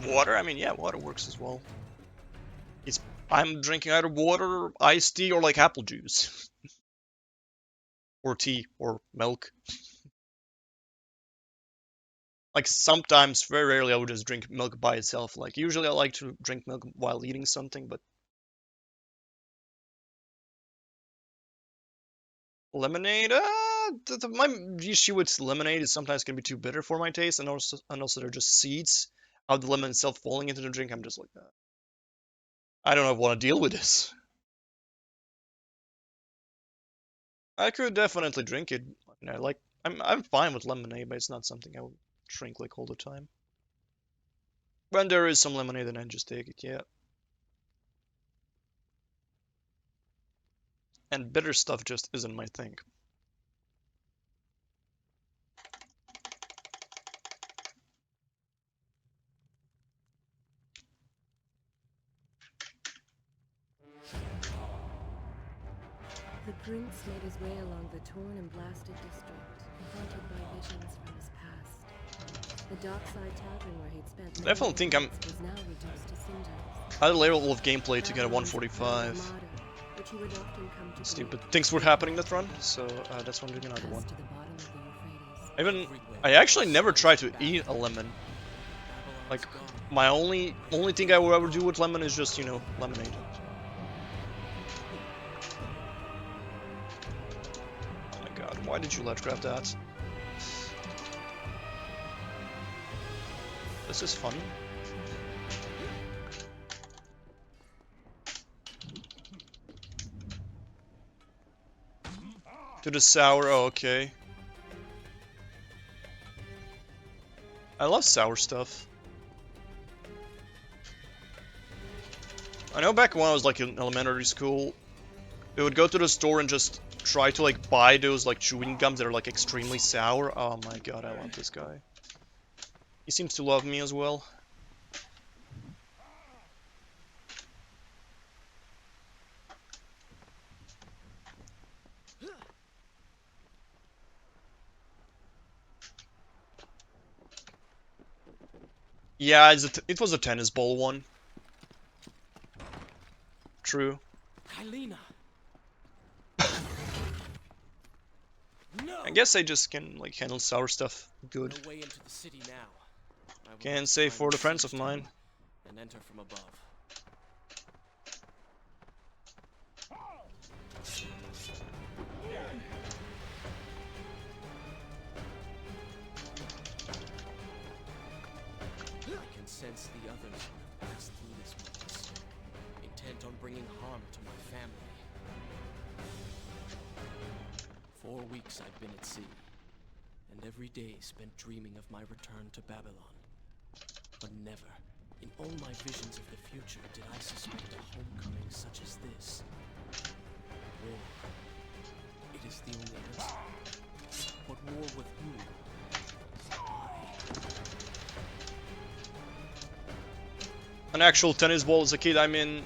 Water? I mean, yeah, water works as well. I'm drinking either water, iced tea, or like apple juice. Or tea, or milk. Like sometimes, very rarely, I would just drink milk by itself. Like usually I like to drink milk while eating something, but lemonade, my issue with lemonade is sometimes can be too bitter for my taste, and also they're just seeds of the lemon itself falling into the drink. I'm just like, I don't want to deal with this. I could definitely drink it. You know, like I'm fine with lemonade, but it's not something I would drink like all the time. When there is some lemonade, then I just take it, yeah. And bitter stuff just isn't my thing. The prince made his way along the torn and blasted district, haunted by visions from his past. The dockside tavern where he'd spent I definitely think I'm was now reduced to cinders. at a level of gameplay to get a 145. Which he would often come to Stupid things were happening that run, so that's why I'm doing another one. to the bottom of the Euphrates. I actually never try to eat a lemon. Like my only thing I will ever do with lemon is just, you know, lemonade. Oh my god, why did you let grab that? This is fun. To the sour, oh, okay. I love sour stuff. I know back when I was like in elementary school, we would go to the store and just try to like buy those like chewing gums that are like extremely sour. Oh my god, I love this guy. He seems to love me as well. Yeah, it was a tennis ball one. True. Kylina. No. I guess I just can like handle sour stuff good. No way into the city now. Can't say for the friends of mine. And enter from above. I can sense the others who have passed through this place, intent on bringing harm to my family. 4 weeks I've been at sea, and every day spent dreaming of my return to Babylon. But never, in all my visions of the future, did I suspect a homecoming such as this. War. It is the only answer. But war with whom? An actual tennis ball as a kid, I mean...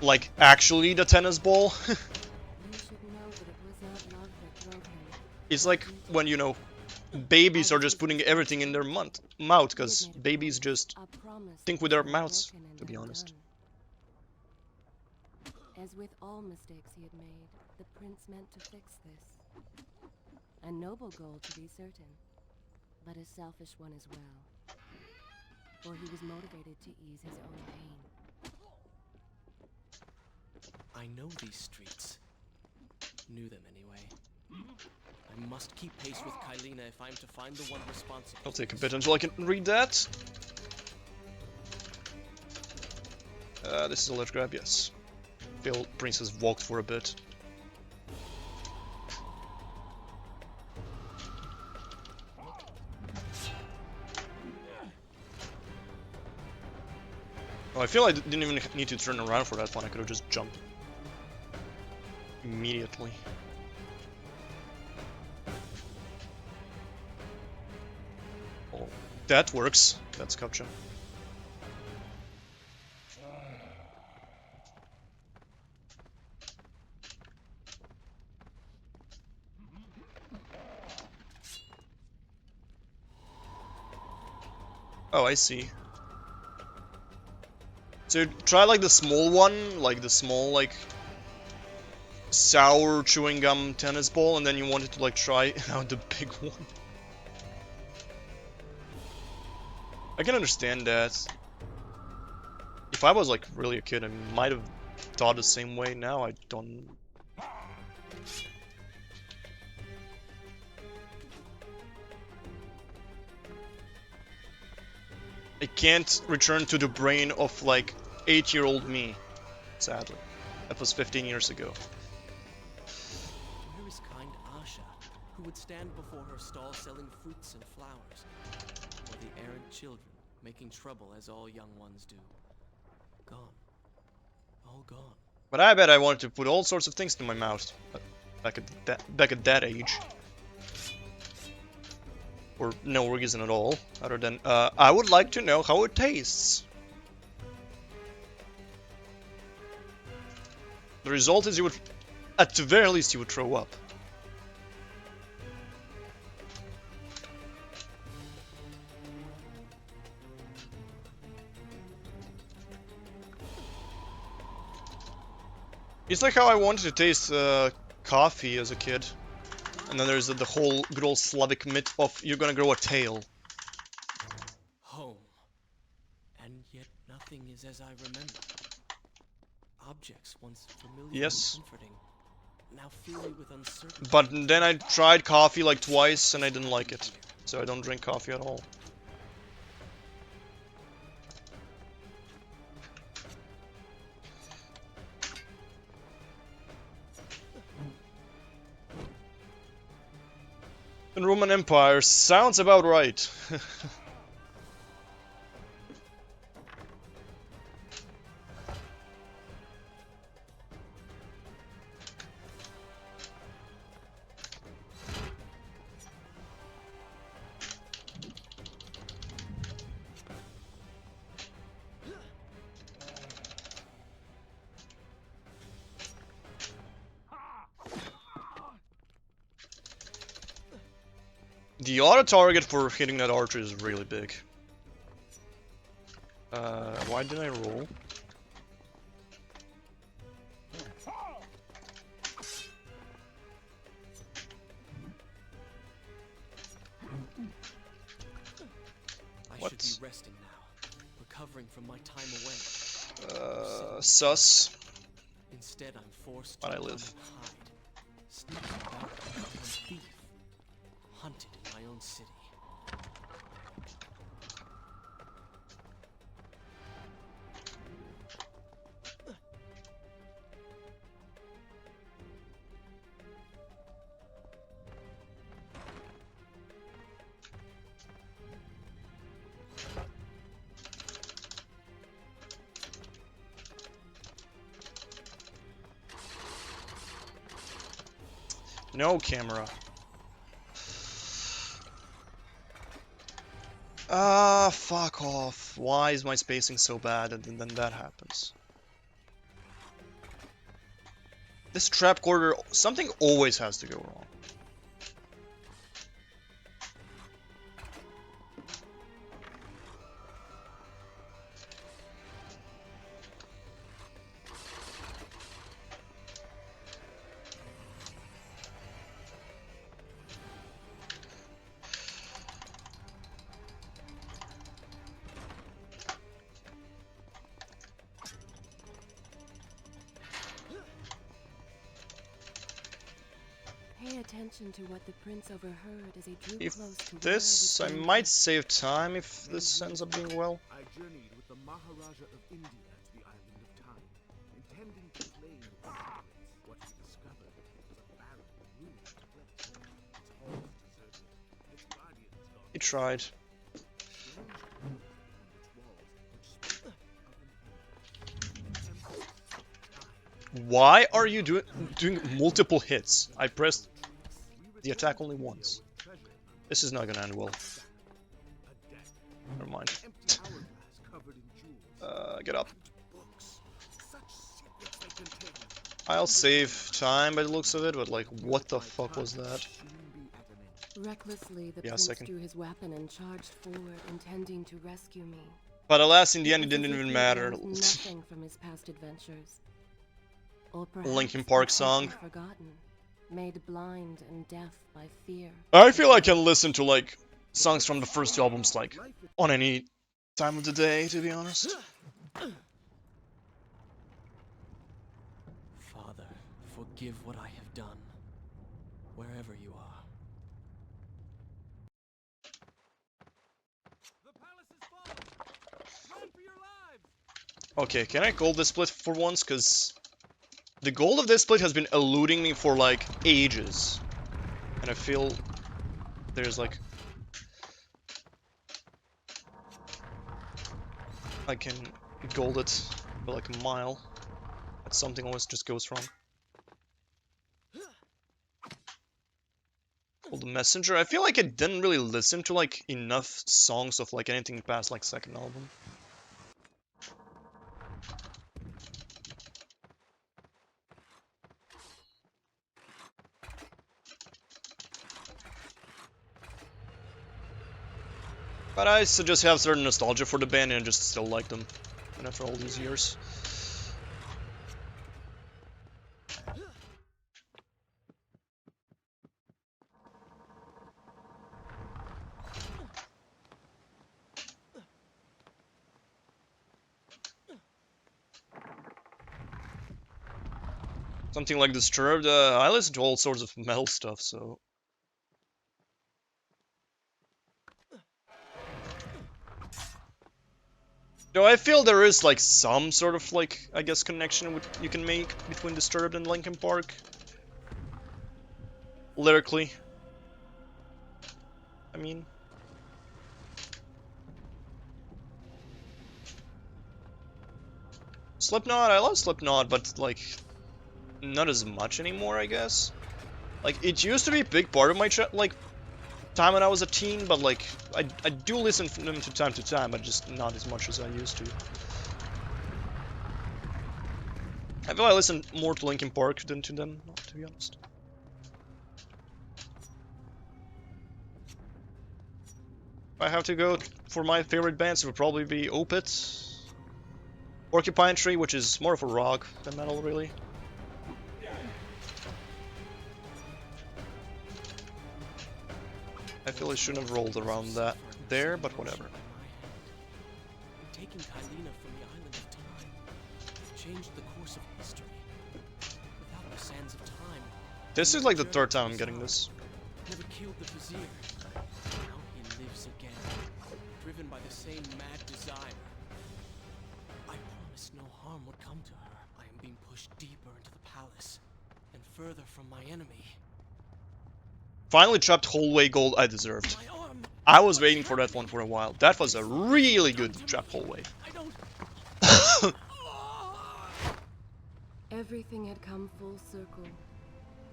Like, actually the tennis ball? It's like when, you know, babies are just putting everything in their mouth, because babies just think with their mouths, to be honest. As with all mistakes he had made, the prince meant to fix this. A noble goal, to be certain, but a selfish one as well. For he was motivated to ease his own pain. I know these streets. Knew them anyway. I must keep pace with Kylina if I'm to find the one responsible. I'll take a bit until I can read that. This is a left grab, yes. Phil Prince has walked for a bit. Oh, I feel I didn't even need to turn around for that one. I could have just jumped immediately. Oh, that works. That's capture. Oh, I see. So try like the small one, like the small like sour chewing gum tennis ball, and then you wanted to like try out the big one. I can understand that. If I was like really a kid, I might have thought the same way. Now I don't. I can't return to the brain of like 8-year-old me, sadly. That was 15 years ago. Where is kind Asha, who would stand before her stall selling fruits and flowers? Or the errant children, making trouble as all young ones do? Gone. All gone. But I bet I wanted to put all sorts of things in my mouth back at that age. For no reason at all, other than I would like to know how it tastes. The result is you would, at the very least, you would throw up. It's like how I wanted to taste coffee as a kid. And then there's the whole good old Slavic myth of you're gonna grow a tail. Home. And yet nothing is as I remember. Objects once familiar Yes. and comforting, now fill me with uncertainty. But then I tried coffee like twice and I didn't like it. So I don't drink coffee at all. The Roman Empire sounds about right. The auto target for hitting that archer is really big. Why did I roll? I should be resting now, recovering from my time away. Sus. Instead, I'm forced But I to run live. and hide, sneaking about like a thief, hunted in my own city. No camera. Ah, fuck off. Why is my spacing so bad and then that happens? This trap quarter, something always has to go wrong. Pay attention to what the prince overheard as he drew If close to this, I might save time if this ends up being well. I journeyed with the Maharaja of India to the island of Time, intending to claim its secrets. What he discovered was a barren, ruined place. Its halls deserted, its guardians gone. He tried. Strange ruins upon its walls, which spoke of an end. Time. Why are you doing multiple hits? I pressed the attack only once. This is not gonna end well. Never mind. Empty hourglass covered in jewels. Get up. Books. Such secrets they contain. I'll save time by the looks of it, but like, what the fuck was that? Soon be at an end. Recklessly, the Yeah, prince second. drew his weapon and charged forward, intending to rescue me. But alas, in the end, it was as didn't if even he had matter. learned nothing from his past adventures. Or perhaps Linkin Park had song. simply forgotten, made blind and deaf by fear. I feel I can listen to like songs from the first two albums like on any time of the day, to be honest. Father, forgive what I have done, wherever you are. The palace is falling! Run for your lives! Okay, can I gold this split for once? Because the gold of this split has been eluding me for like ages. And I feel there's like... I can gold it for like a mile. But something always just goes wrong. Well, the messenger, I feel like I didn't really listen to like enough songs of like anything past like second album. But I just have certain nostalgia for the band and I just still like them. And after all these years. Something like Disturbed, I listen to all sorts of metal stuff, so... Though I feel there is like some sort of like, I guess, connection you can make between Disturbed and Linkin Park. Lyrically. I mean... Slipknot, I love Slipknot, but like... Not as much anymore, I guess. Like, it used to be a big part of my like time when I was a teen, but like, I do listen to them from time to time, but just not as much as I used to. I feel I listen more to Linkin Park than to them, to be honest. If I have to go for my favorite bands, it would probably be Opeth, Porcupine Tree, which is more of a rock than metal, really. I feel I shouldn't have rolled around that there, but whatever. Taking Kylina from the island of time changed the course of history. Without the sands of time, This is like the third time I'm getting this. never killed the vizier. Now he lives again, driven by the same mad desire. I promised no harm would come to her. I am being pushed deeper into the palace and further from my enemy. Finally trapped hallway gold I deserved. My arm. I was waiting for that one for a while. That was a really good trap hallway. I don't. Everything had come full circle.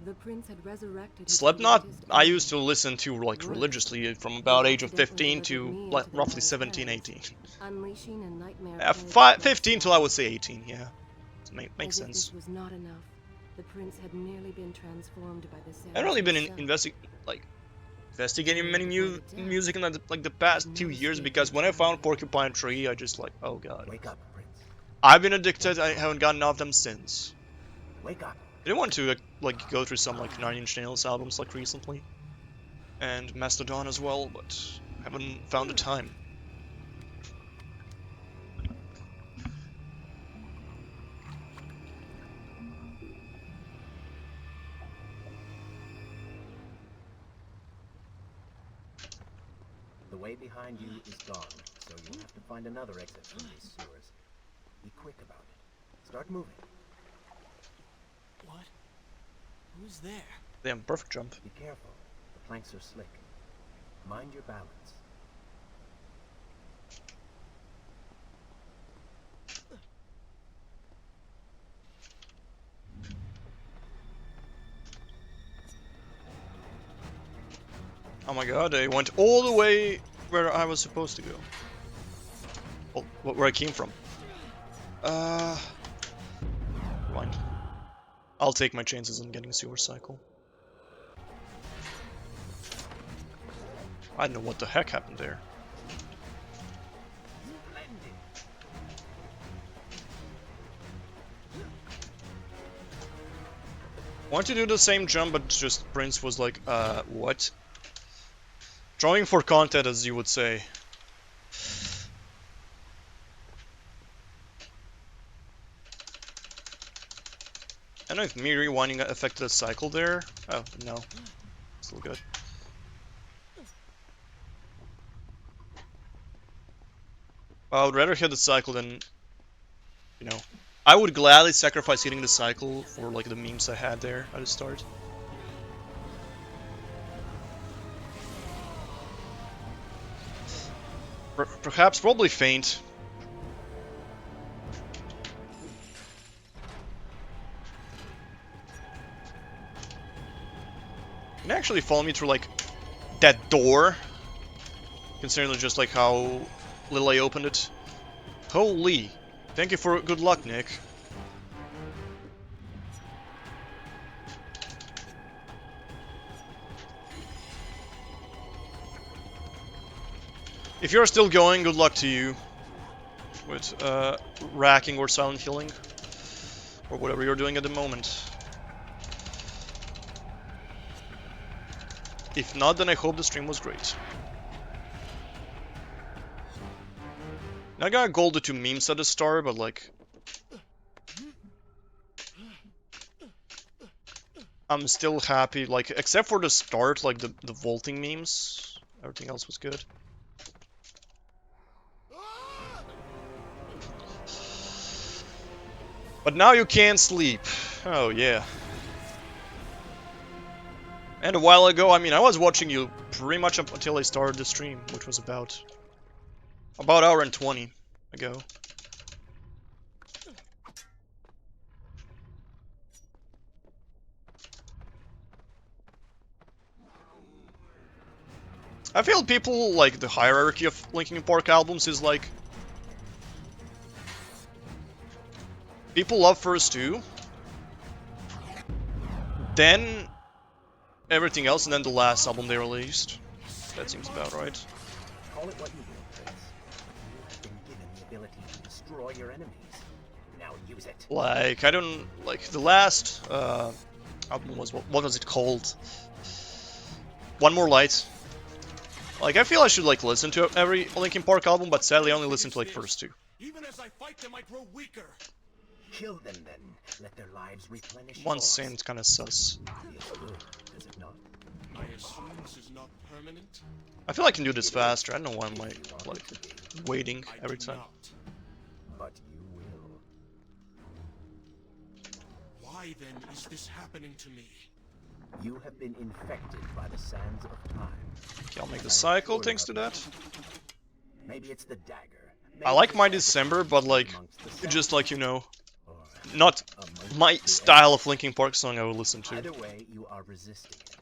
The prince had resurrected his Slipknot, greatest I enemy. used to listen to like religiously from about age of 15 to like roughly 17, 18. Unleashing a nightmare. 15 till I would say 18, yeah. Makes As if sense. this was not enough, the prince had nearly been transformed by the I haven't really been himself. investigating many music in like the past 2 years because when I found Porcupine Tree, I just like, oh god. Wake up, Prince. I've been addicted, I haven't gotten off them since. Wake up. I didn't want to like go through some like 9 Inch Nails albums like recently. And Mastodon as well, but haven't found the time. The way behind you is gone, so you'll have to find another exit from these sewers. Be quick about it. Start moving. What? Who's there? Damn, perfect jump. Be careful. The planks are slick. Mind your balance. Oh my god, I went all the way where I was supposed to go. Well, where I came from. Fine. I'll take my chances on getting a sewer cycle. I don't know what the heck happened there. Want to do the same jump, but just Prince was like, what? Drawing for content, as you would say. I don't know if me rewinding affected the cycle there. Oh, no. Still good. I would rather hit the cycle than, you know. I would gladly sacrifice hitting the cycle for like the memes I had there at the start. Perhaps, probably faint. Can actually follow me through like that door, considering just like how little I opened it. Holy! Thank you for good luck, Nick. If you're still going, good luck to you with racking or silent healing, or whatever you're doing at the moment. If not, then I hope the stream was great. I got gold to memes at the start, but like, I'm still happy, like, except for the start, like the vaulting memes, everything else was good. But now you can't sleep. Oh yeah. And a while ago, I mean, I was watching you pretty much up until I started the stream, which was about hour and 20 ago. I feel people like the hierarchy of Linkin Park albums is like, people love first two, then everything else, and then the last album they released. That seems about right. Call it what you will, Prince. You have been given the ability to destroy your enemies. Now use it. Like, I don't, like, the last album was, what was it called? One More Light. Like, I feel I should, like, listen to every Linkin Park album, but sadly I only listen to, like, first two. Even as I fight them, I grow weaker. Kill them then. Let their lives replenish. One yours. seemed kind of sus. Feels good, does it not? I assume this is not permanent. I feel I can do this faster. I don't know why I'm, like waiting I every do time. not. But you will. Why then is this happening to me? You have been infected by the sands of time. Okay, I'll make the cycle thanks to that. Maybe it's the dagger. I like my December, but like, just like, you know, not my style of Linkin Park song I would listen to. Either way, you are resisting it.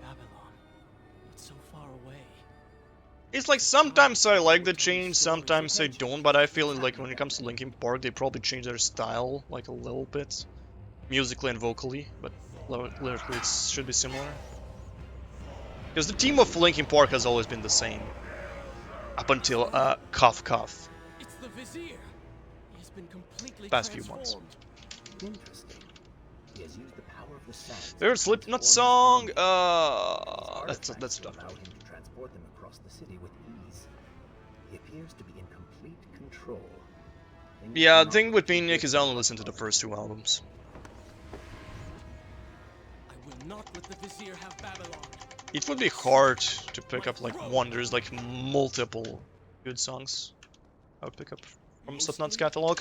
Babylon. It's so far away. It's like sometimes I like the change, sometimes I don't, but I feel like when it comes to Linkin Park, they probably change their style like a little bit, musically and vocally, but lyrically it should be similar. Because the theme of Linkin Park has always been the same, up until Cough Cough. It's the Vizier. He's been completely Past few months. transformed. Interesting. He has used the power of the sands. There's Slipknot song. That's tough. Allow him to transport them across the city with ease. He appears to be in complete control. Things Yeah, the cannot thing with be me, Nick, good. is I only listen to the first two albums. I will not let the Vizier have Babylon. It would be hard to pick up like one. There's like multiple good songs I would pick up from Slipknot's catalog.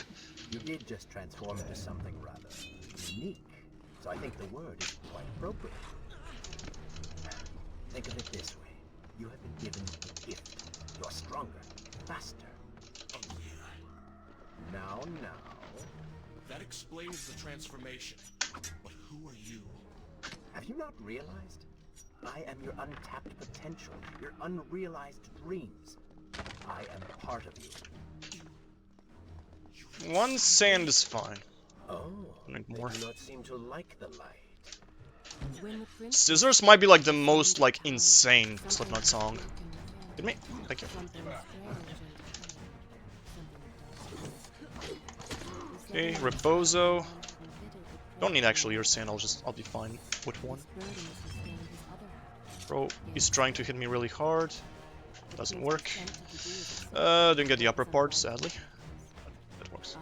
You did just transform into something rather unique, so I think the word is quite appropriate. Think of it this way. You have been given a gift. You're stronger, faster. Oh yeah. Now. That explains the transformation. But who are you? Have you not realized? I am your untapped potential, your unrealized dreams. I am part of you. One sand is fine. Oh. need They more. do not seem to like the light. When the prince Scissors might be like the most like insane Slipknot song. Hit me. Thank you. Okay, Rebozo. Don't need actually your sand, I'll be fine with one. Bro, he's trying to hit me really hard. Doesn't work. Didn't get the upper part, sadly. That works.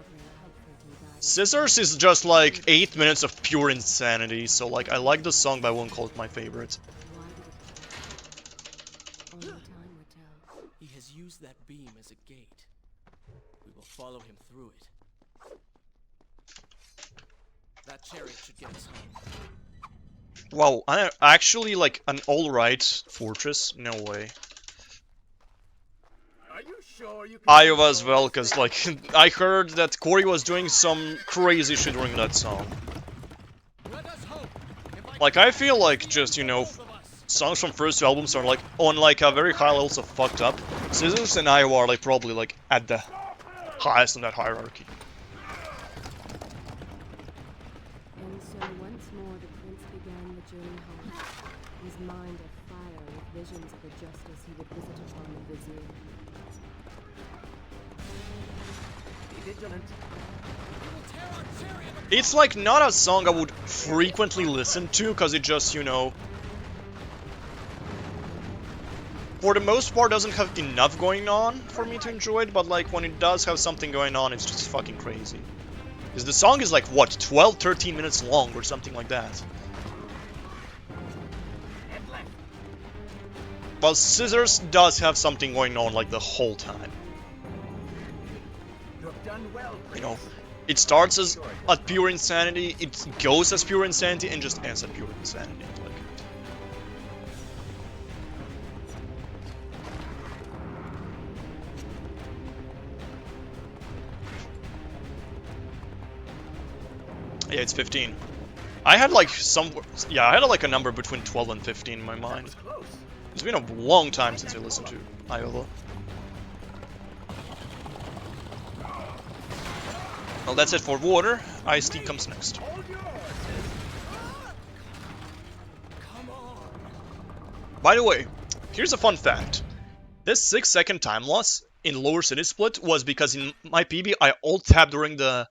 Scissors is just like 8 minutes of pure insanity, so like I like the song but I won't call it my favorite. He has used that beam as a gate. We will follow him through it. That chariot should get us home. Wow, I actually like an alright fortress? No way. Are you sure you can Iowa as control well, this cause thing? like I heard that Corey was doing some crazy shit during that song. Let us hope. Like I feel like just, you know, songs from first two albums are like on like a very high levels of fucked up. Scissors and Iowa are like probably like at the highest in that hierarchy. And so once more the prince began the journey home, his mind afire with visions of the justice he would visit upon the vizier. Be vigilant. It's like not a song I would frequently listen to, because it just, you know, for the most part doesn't have enough going on for me to enjoy it, but like when it does have something going on, it's just fucking crazy. Because the song is like, what, 12-13 minutes long or something like that. Head left. But Scissors does have something going on like the whole time. You have done well, You know, Prince. it starts as pure insanity, it goes as pure insanity, and just ends at pure insanity. Like, yeah, it's 15. I had like I had like a number between 12 and 15 in my That mind. was close. It's been a long time since I listened to Iowa. Well, that's it for water. Ice tea comes next. Hold yours. By the way, here's a fun fact. This 6-second time loss in Lower City Split was because in my PB I alt-tabbed during the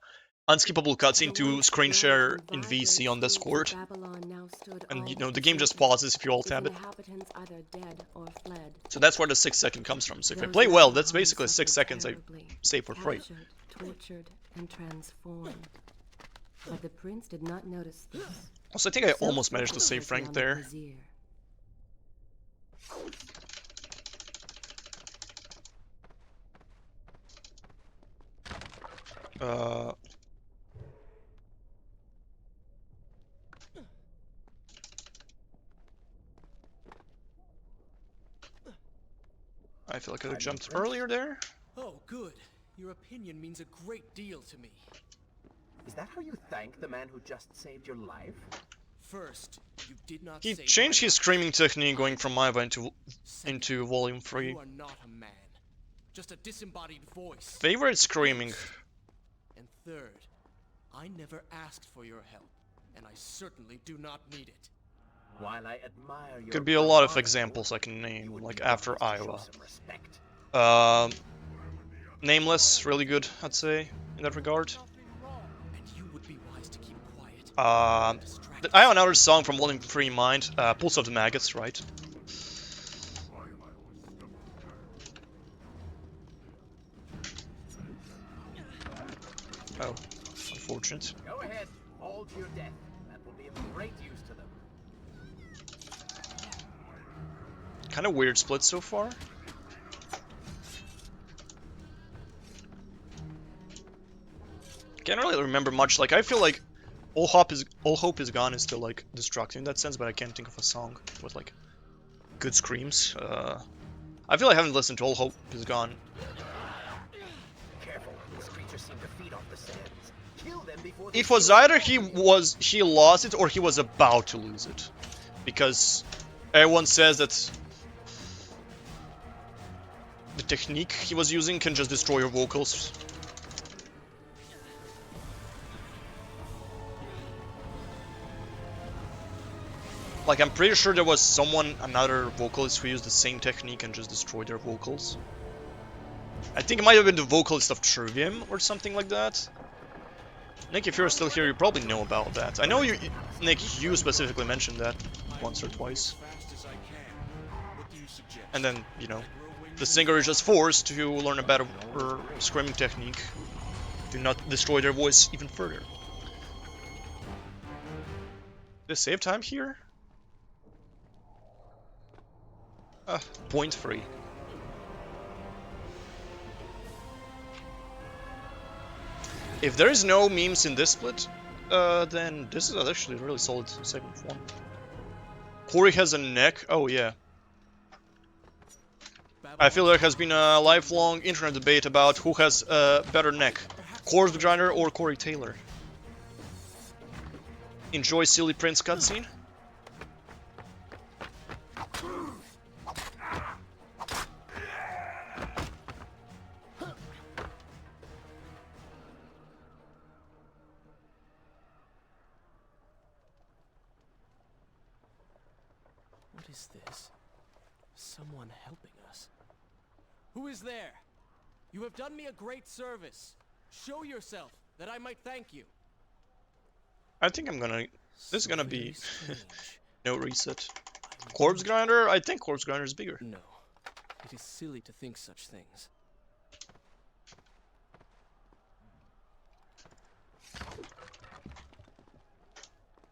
unskippable cutscene to screen share in VC on Discord. And you know, the game just pauses if you alt-tab it. So that's where the 6-second comes from. So if I play well, that's basically 6 seconds I save for free. Tortured and transformed. But the prince did not notice this. Also, I think I almost managed to save Frank there. I feel like I jumped earlier there. Oh, good. Your opinion means a great deal to me. Is that how you thank the man who just saved your life? First, you did not He save changed my his life. screaming technique going from Iowa into Second, volume 3. you are not a man, just a disembodied voice. Favorite screaming. And third, I never asked for your help, and I certainly do not need it. While I admire your Could be a lot of bravado, examples I can you name, would like be after wise to show Iowa. some respect. Nameless, really good, I'd say, in that regard. And you would be wise to keep quiet. I have another song from Volume 3 in mind, Pulse of the Maggots, right? Oh, unfortunate. Go ahead, fall to your death. That will be of great use to them. Kind of weird split so far. Can't really remember much. Like I feel like All Hope is Gone is still like destructive in that sense, but I can't think of a song with like good screams. I feel I haven't listened to All Hope is Gone. Careful, these creatures seem to feed off the sands. Kill them before It was either he lost it or he was about to lose it, because everyone says that the technique he was using can just destroy your vocals. Like, I'm pretty sure there was someone, another vocalist, who used the same technique and just destroyed their vocals. I think it might have been the vocalist of Trivium or something like that. Nick, if you're still here, you probably know about that. I know you, Nick, you specifically mentioned that once or twice. And then, you know, the singer is just forced to learn a better screaming technique to not destroy their voice even further. Did I save time here? Point free. If there is no memes in this split, then this is actually a really solid segment 1. Corey has a neck. Oh yeah. I feel there has been a lifelong internet debate about who has a better neck, Corpse Grinder or Corey Taylor. Enjoy silly Prince cutscene. What is this? Someone helping us. Who is there? You have done me a great service. Show yourself, that I might thank you. I think I'm gonna... This is gonna be... Strange. no reset. Corpse Grinder? I think Corpse Grinder is bigger. No, it is silly to think such things.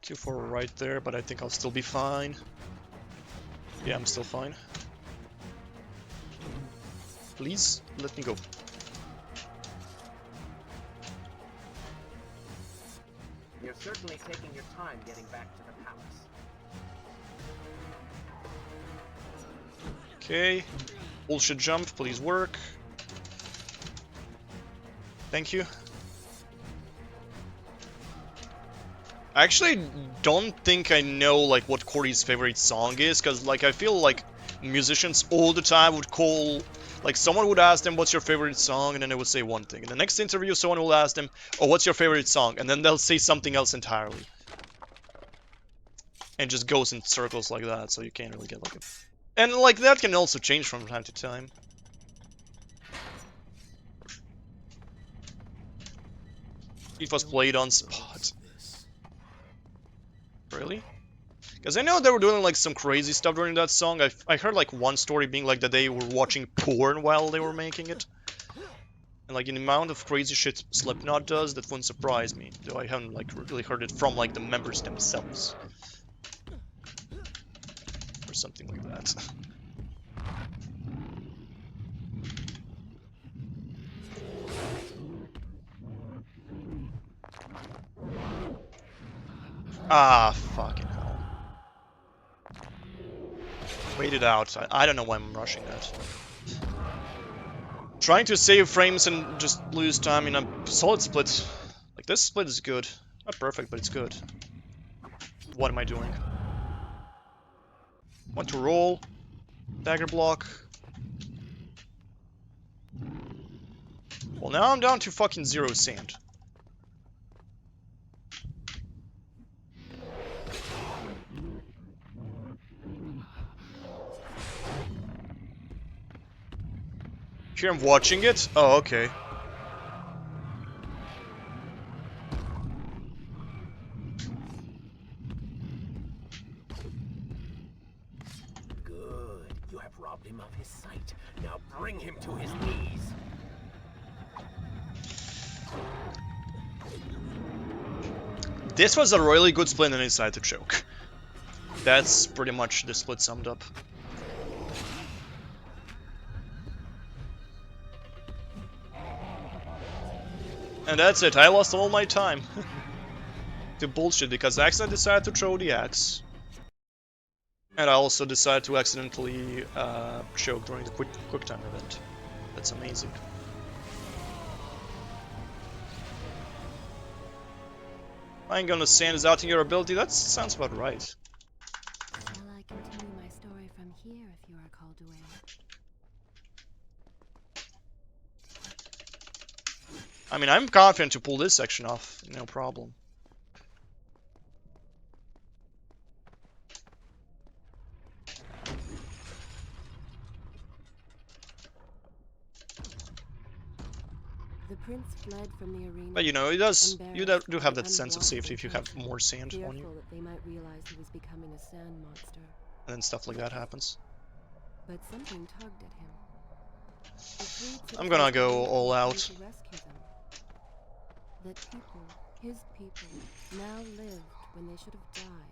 Q4 right there, but I think I'll still be fine. Yeah, I'm still fine. Please, let me go. You're certainly taking your time getting back to the palace. Okay. Bullshit jump, please work. Thank you. I actually don't think I know like what Corey's favorite song is, because like I feel like musicians all the time would call, like someone would ask them what's your favorite song, and then they would say one thing. In the next interview someone will ask them, oh, what's your favorite song, and then they'll say something else entirely. And just goes in circles like that, so you can't really get like a... And like that can also change from time to time. It was played on spot. Really? Because I know they were doing like some crazy stuff during that song. I heard like one story being like that they were watching porn while they were making it. And like the amount of crazy shit Slipknot does, that wouldn't surprise me. Though I haven't like really heard it from like the members themselves. Or something like that. Ah, fucking hell. Wait it out. I don't know why I'm rushing that. Trying to save frames and just lose time in a solid split. Like, this split is good. Not perfect, but it's good. What am I doing? Want to roll. Dagger block. Well, now I'm down to fucking 0 sand. Here I'm watching it? Oh, okay. Good. You have robbed him of his sight. Now bring him to his knees. This was a really good split and inside to choke. That's pretty much the split summed up. And that's it, I lost all my time. To bullshit, because Axe decided to throw the axe. And I also decided to accidentally choke during the quick time event. That's amazing. I'm gonna sand is out in your ability, that sounds about right. Shall I continue my story from here if you are called away? I mean, I'm confident to pull this section off, no problem. The prince fled from the arena. But you know, it does. You embarrassed do by have the that sense of safety if you have unwanted more sand attention, on you, fearful that they might realize he was becoming a sand monster. and then stuff like that happens. But something tugged at him. The freed I'm gonna citizens go believed all he'd come out. to rescue them. That people, his people, now lived when they should have died.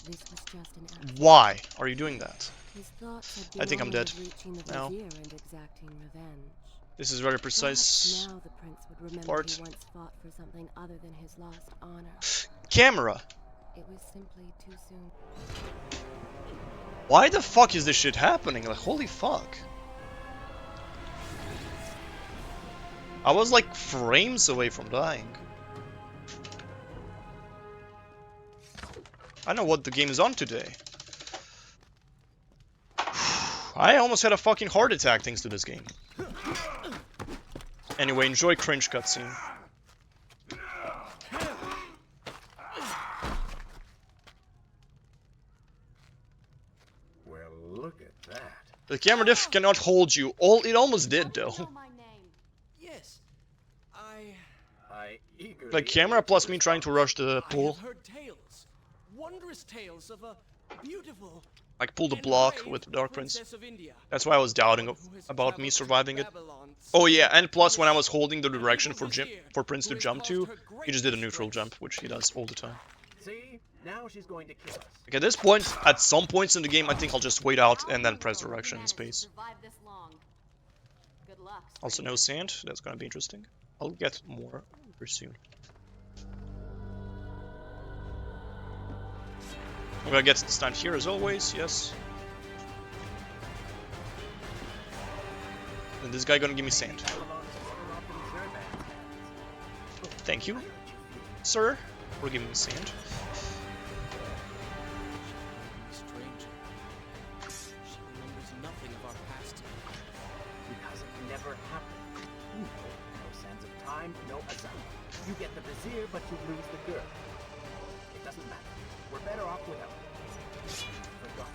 This was just an accident. Why are you doing that? His thoughts had I been think I'm only dead of reaching the now. vizier and exacting revenge. This is very Perhaps precise. now the prince would remember part. he once fought for something other than his lost honor. Camera! It was simply too soon. Why the fuck is this shit happening? Like, holy fuck. I was like frames away from dying. I know what the game is on today. I almost had a fucking heart attack thanks to this game. Anyway, enjoy cringe cutscene. Well, look at that. The camera diff cannot hold you. It almost did though. Yes, I eagerly Like camera await plus your me trying to response. rush the I pool. have heard tales, wondrous tales of a beautiful Like pull the and block brave with Dark Prince. princess of India, That's why I was doubting one who has about me traveled to surviving it. Babylon, Oh yeah, and seeking plus when I was punishment, holding the an direction evil vizier for Prince who to has jump caused to, her great he just did a neutral disgrace. jump, which he does all the time. See? Now she's going to kill us. Like at this point, at some points in the game, I think I'll just wait out and then press direction in space. Also no sand, that's gonna be interesting. I'll get more very soon. I'm gonna get stand here as always, yes. And this guy gonna give me sand. Babylon is better off in Zerban's hands. Thank you, How did you feel? sir, for giving me sand. Stranger. She remembers nothing of our past. Because it never happened. You know, no sands of time, no azam. You get the vizier, but you lose the girl. It doesn't matter. We're better off without it. Forgot.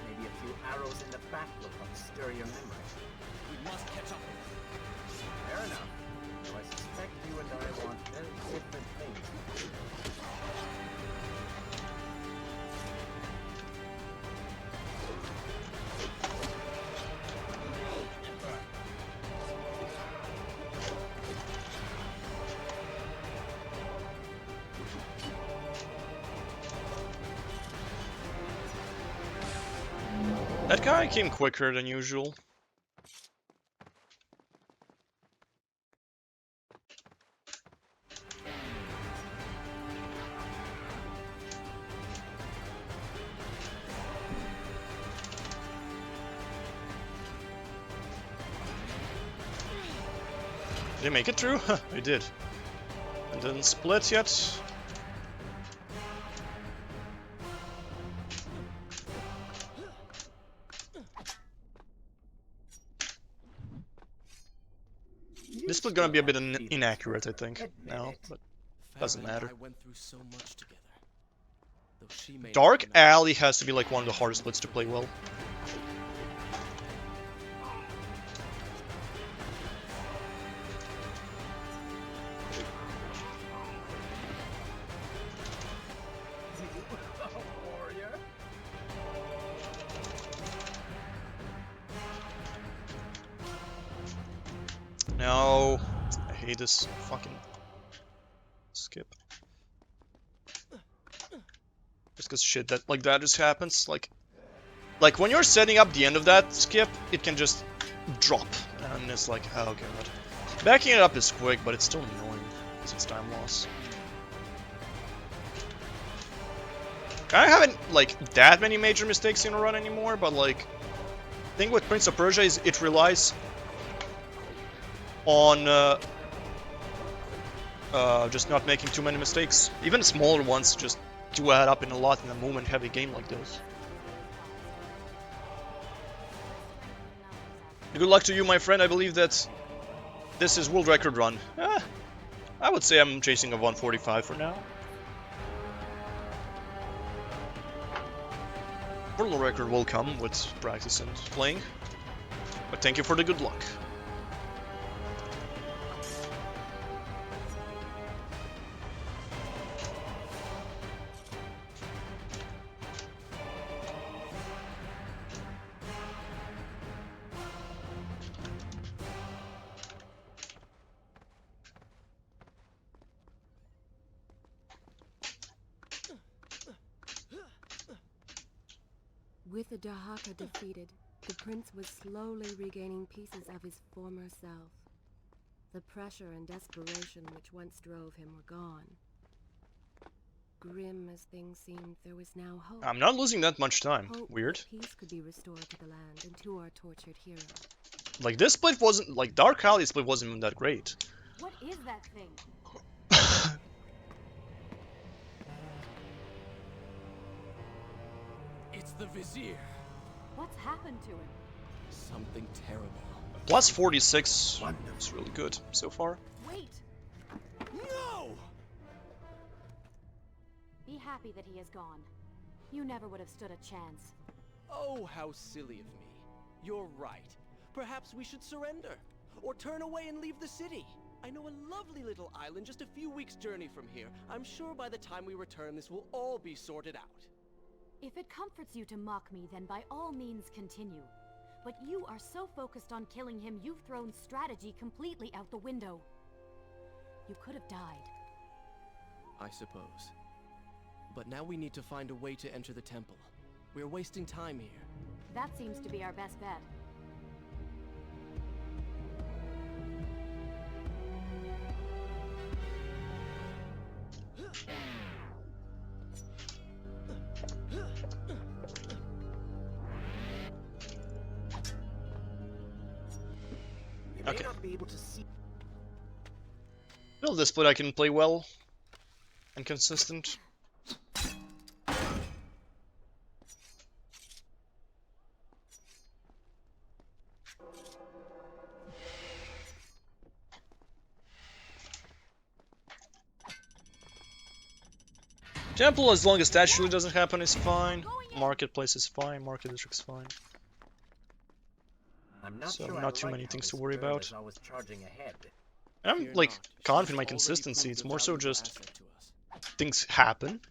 Maybe a few arrows in the back will help stir your memory. We must catch up with her. Fair enough. Though I suspect you and I want very different things. That guy came quicker than usual. Did he make it through? Huh, he did. And didn't split yet. This is gonna be a bit inaccurate, I think, now, but doesn't Farah and matter. I went through so much together. Though she may not Dark remember. Alley has to be like one of the hardest splits to play well. Warrior? No, I hate this fucking skip. Just cause shit that like that just happens. Like when you're setting up the end of that skip, it can just drop, and it's like, oh god. Backing it up is quick, but it's still annoying because it's time loss. I haven't like that many major mistakes in a run anymore, but like, the thing with Prince of Persia is it relies on just not making too many mistakes. Even smaller ones just do add up in a lot in a moment-heavy game like this. Good luck to you, my friend. I believe that this is world record run. I would say I'm chasing a 145 for now. World record will come with practice and playing. But thank you for the good luck. With the Dahaka defeated, the prince was slowly regaining pieces of his former self. The pressure and desperation which once drove him were gone. Grim as things seemed, there was now hope. I'm not losing that much time. Hope Weird. that peace could be restored to the land and to our tortured hero. Like, this split wasn't... Like, Dark Alley split wasn't even that great. What is that thing? It's the Vizier. What's happened to him? Something terrible. Plus 46 is really good so far. Wait! No! Be happy that he is gone. You never would have stood a chance. Oh, how silly of me. You're right. Perhaps we should surrender. Or turn away and leave the city. I know a lovely little island just a few weeks' journey from here. I'm sure by the time we return this will all be sorted out. If it comforts you to mock me, then by all means continue. But you are so focused on killing him, you've thrown strategy completely out the window. You could have died. I suppose. But now we need to find a way to enter the temple. We're wasting time here. That seems to be our best bet. May not be able to see. Still, this split I can play well and consistent. Temple, as long as that surely doesn't happen, is fine. Marketplace is fine. Market district's fine. I'm not So sure not I too like many how things this to worry girl about. is always charging ahead. I'm Fear like not. She confident has in my already consistency. proved It's a more so valuable just asset to us. things happen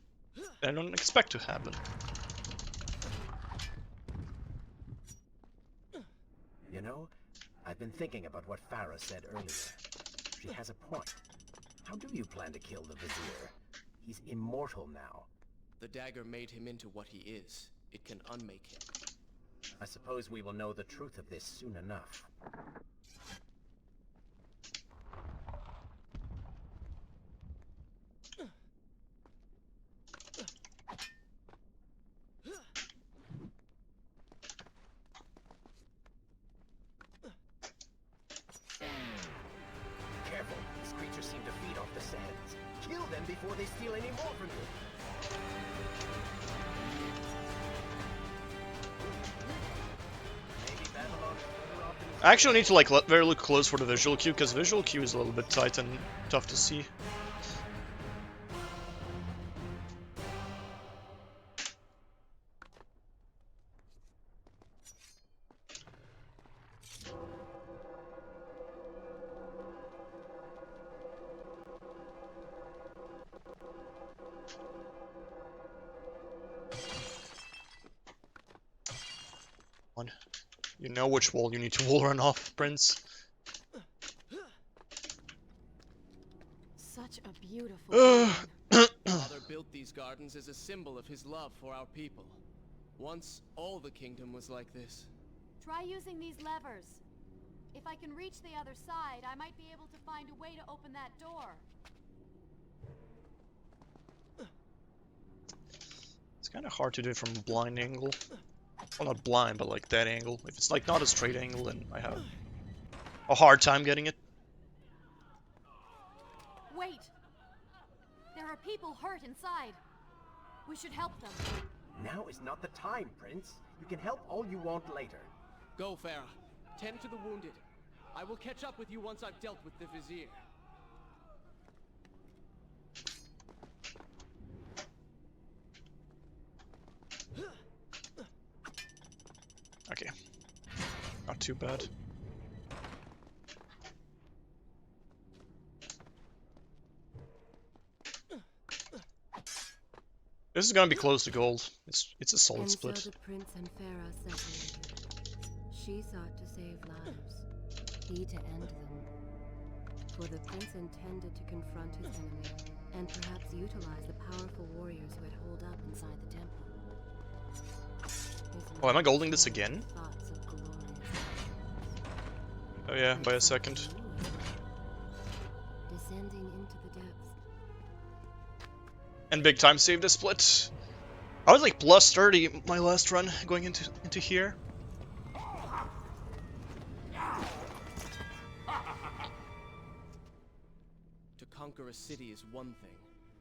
that I don't expect to happen. You know, I've been thinking about what Farah said earlier. She has a point. How do you plan to kill the Vizier? He's immortal now. The dagger made him into what he is. It can unmake him. I suppose we will know the truth of this soon enough. Careful, these creatures seem to feed off the sands. Kill them before they steal any more from you. Maybe Babylon is better off than I actually need to like very look close for the visual cue, because visual cue is a little bit tight and tough to see. One. You know which wall you need to wall run off, Prince. Such a beautiful Ugh. garden. Father built these gardens as a symbol of his love for our people. Once, all the kingdom was like this. Try using these levers. If I can reach the other side, I might be able to find a way to open that door. It's kind of hard to do it from a blind angle. Well, not blind, but like that angle. If it's like not a straight angle, then I have a hard time getting it. Wait! There are people hurt inside. We should help them. Now is not the time, Prince. You can help all you want later. Go, Farah. Tend to the wounded. I will catch up with you once I've dealt with the Vizier. Okay. Not too bad. This is gonna be close to gold. It's a solid And split. so the prince and Farah separated. She sought to save lives, he to end them. For the prince intended to confront his enemy, and perhaps utilize the powerful warriors who had holed up inside the temple. Oh, am I golding this again? Thoughts of glorious Oh yeah, by a second. descending into the depths. And big time save the split. I was like plus 30 my last run going into here. To conquer a city is one thing,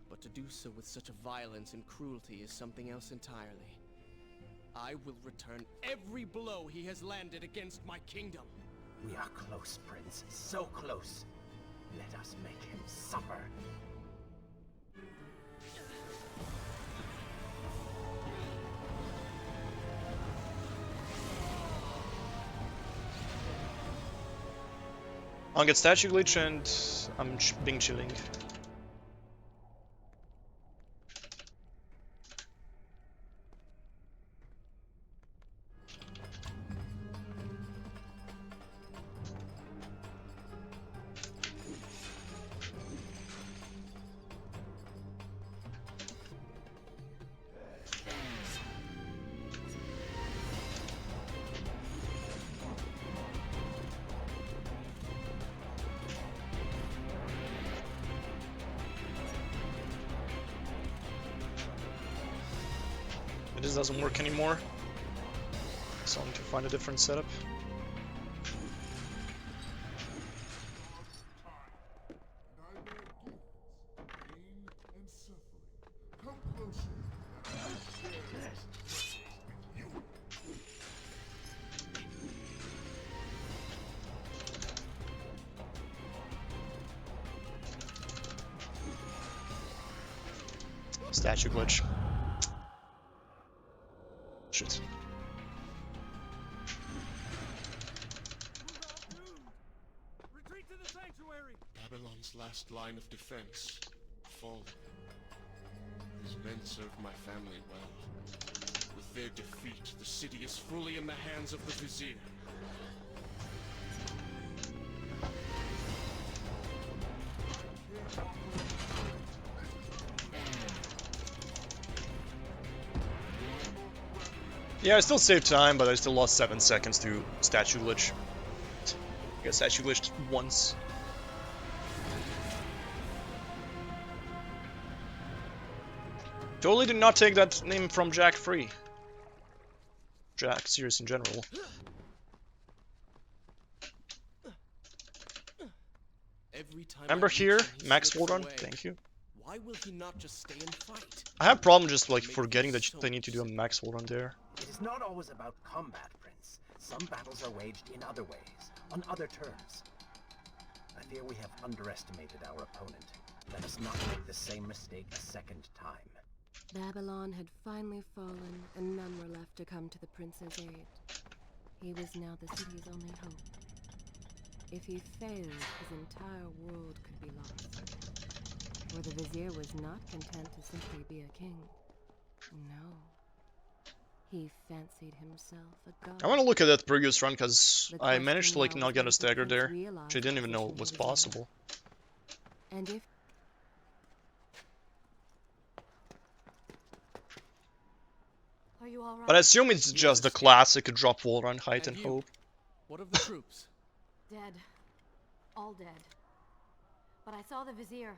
but to do so with such a violence and cruelty is something else entirely. I will return every blow he has landed against my kingdom. We are close, Prince. So close. Let us make him suffer. I'll get statue glitch and I'm being chilling. This doesn't work anymore, so I need to find a different setup. Statue glitch. Shit. Retreat to the sanctuary! Babylon's last line of defense, fallen. His men served my family well. With their defeat, the city is fully in the hands of the Vizier. Yeah, I still saved time, but I still lost 7 seconds to statue glitch. I guess statue glitched once. Totally did not take that name from Jack Free. Jack series in general. Every time Remember I reach here, him, he Max slips Wardrun? away. Thank you. Why will he not just stay and fight? I have problem just like forgetting that they need to do a Max Wardrun there. It is not always about combat, Prince. Some battles are waged in other ways, on other terms. I fear we have underestimated our opponent. Let us not make the same mistake a second time. Babylon had finally fallen, and none were left to come to the prince's aid. He was now the city's only hope. If he failed, his entire world could be lost. For the vizier was not content to simply be a king. No. He fancied himself a god. I want to look at that previous run because The I managed to like question not now get a was whether stagger the prince there, realized which I didn't even know the was position he was in. possible. And if Are you all right? But I assume it's just the classic drop wall run, height and And you? hope. What of the troops? Dead. All dead. But I saw the Vizier,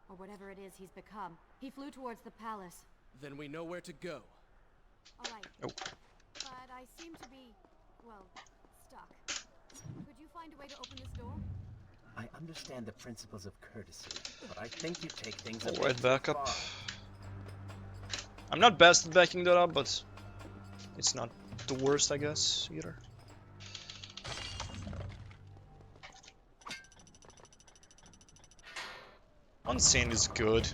or whatever it is he's become. He flew towards the palace. Then we know where to go. All right. Oh. But I seem to be, well, stuck. Could you find a way to open this door? I understand the principles of courtesy, but I think you take things a Alright, bit back too up. far. I'm not best at backing that up, but it's not the worst, I guess, either. Unseen is good.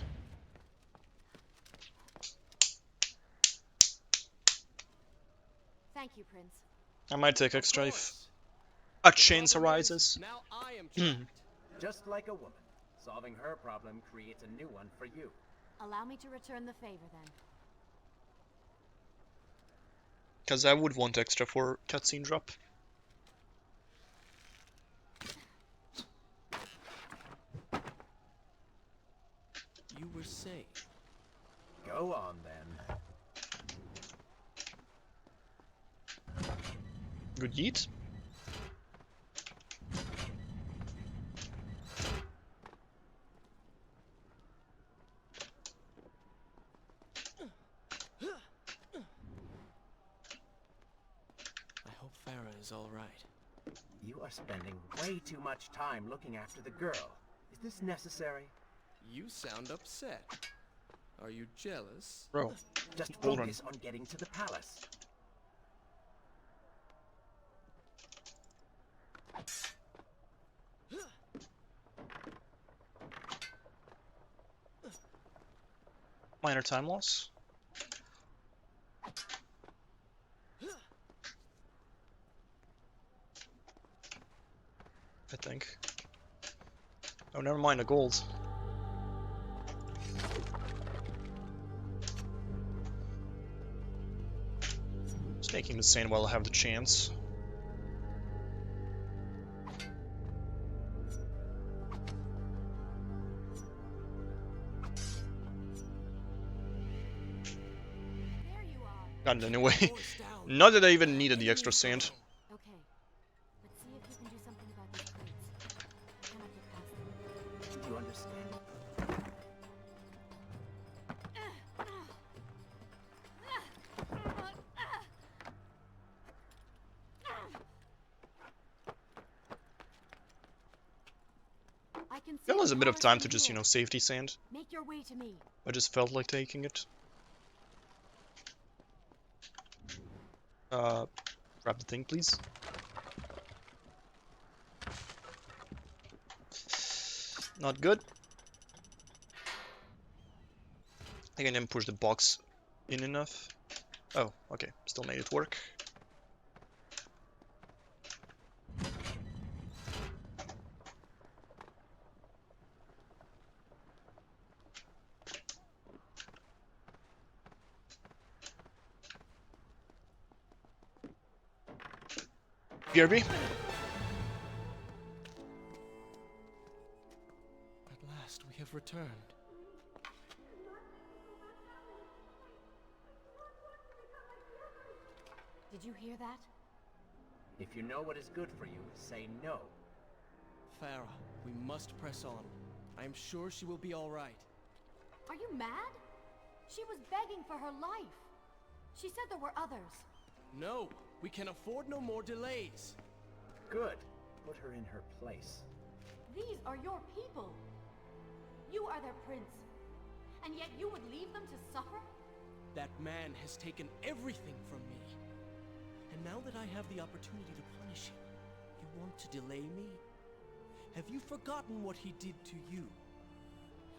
Thank you, Prince. I might take Of extra if course. a The chance problem arises. Now I am Hmm. trapped. Just like a woman, solving her problem creates a new one for you. Allow me to return the favor then. Because I would want extra for cutscene drop. You were saying. Go on then. Good yeet. I hope Farah is all right. You are spending way too much time looking after the girl. Is this necessary? You sound upset. Are you jealous? Bro, Just hold on. focus on getting to the palace. Minor time loss. I think. Oh, never mind the gold. Just making the sand while I have the chance. There you are. Got it anyway. Voice down. Not that I even needed the extra sand. Okay. Let's see if you can do something about these crates. Cannot get past them. Do you understand? I can see There was the a bit of palace time from to just, you here. know, safety sand. Make your way to me. I just felt like taking it. Grab the thing, please. Not good. I think I didn't push the box in enough. Oh, okay. Still made it work. BRB. At last, we have returned. Did you hear that? If you know what is good for you, say no. Farah, we must press on. I am sure she will be all right. Are you mad? She was begging for her life. She said there were others. No, we can afford no more delays. Good. Put her in her place. These are your people. You are their prince. And yet you would leave them to suffer? That man has taken everything from me. And now that I have the opportunity to punish him, you want to delay me? Have you forgotten what he did to you?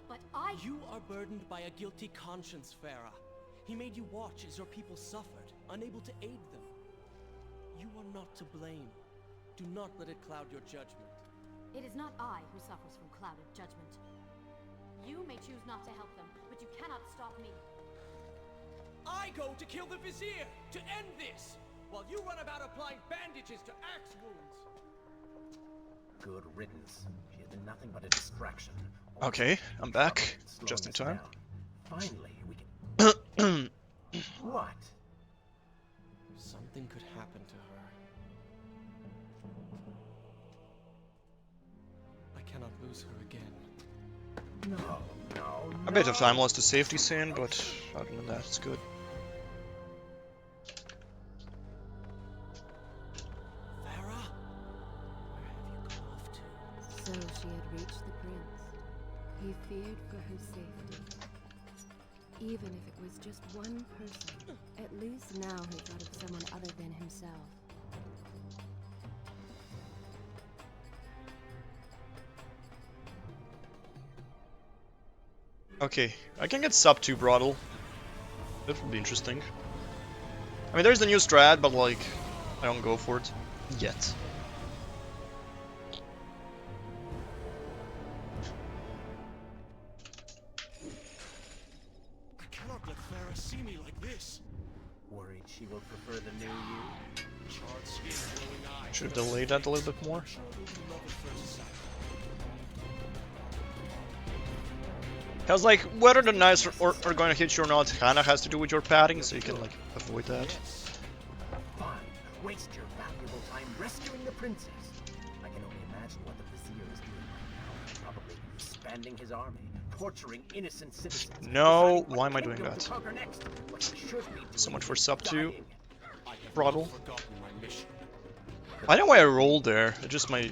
But I... You are burdened by a guilty conscience, Farah. He made you watch as your people suffered, unable to aid them. You are not to blame. Do not let it cloud your judgment. It is not I who suffers from clouded judgment. You may choose not to help them, but you cannot stop me. I go to kill the Vizier, to end this, while you run about applying bandages to axe wounds. Good riddance. She has been nothing but a distraction. Okay, I'm back. Slowing Just in us time. down. Finally, we can... What? Something could happen to her. I cannot lose her again. No. A bit of time lost to safety sand, but other than that, it's good. Farah? Where have you gone off to? So she had reached the prince. He feared for her safety. Even if it was just one person, at least now he thought of someone other than himself. Okay, I can get sub 2 Brothel. That would be interesting. I mean, there's the new strat, but like, I don't go for it yet. I cannot let Farah see me like this. Worried she will prefer the new you? Charred skin, glowing eyes. Should have delayed that a little bit more. Sure will be love at first sight. Cause like, whether the knives are going to hit you or not kinda has to do with your padding, so you can like avoid that. Yes. Fine. waste your valuable time rescuing the princess. I can only imagine what the vizier is doing right now. Probably expanding his army, torturing innocent citizens. No, deciding what why am I doing kingdom that? to conquer next. What he should be doing So much for is sub 2. dying. I have Throttle. not forgotten my mission. I don't know why I rolled there. It's just my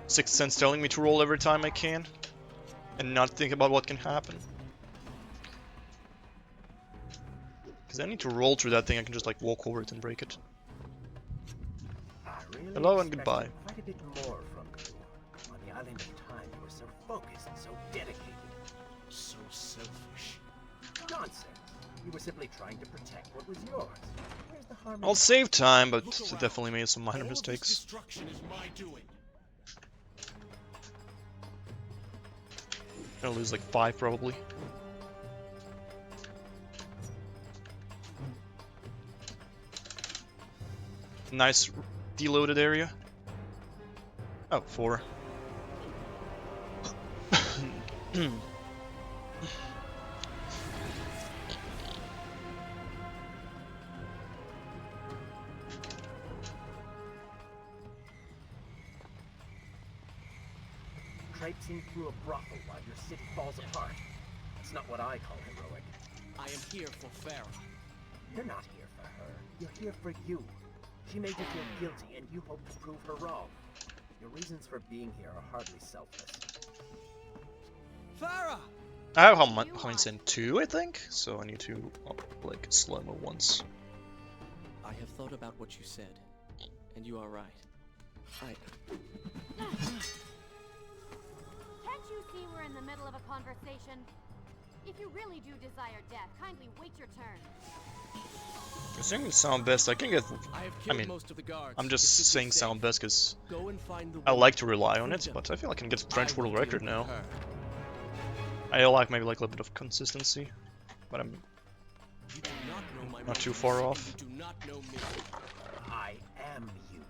sixth sense telling me to roll every time I can and not think about what can happen. Because I need to roll through that thing, I can just like walk over it and break it. I really Hello and expected goodbye. Quite a bit more from you. On the island of time, you were so focused and so dedicated. So selfish. Nonsense. You were simply trying to protect what was yours. Where's the harm in I'll that? save time, but Look I around. definitely made some minor All this mistakes. destruction is my doing. Gonna lose like 5 probably. Nice deloaded area. Oh, 4. Traipsing through a brothel while your city falls apart. It's not what I call heroic. I am here for Farah. You're not here for her. You're here for you. She made you feel guilty, and you hope to prove her wrong. Your reasons for being here are hardly selfless. Farah! I have points in 2, I think, so I need to like slow-mo once. I have thought about what you said, and you are right. Can't you see we're in the middle of a conversation? If you really do desire death, kindly wait your turn. I think sound best. I can get. I have killed mean, most of the guards. I'm just The city is saying safe. sound best because Go and find the I woman like to of rely on it, freedom. but I feel I can get French I will world record deal with now. her. I like maybe like a little bit of consistency, but I'm You do not know my not too motives. far off. You do not know me. I am you,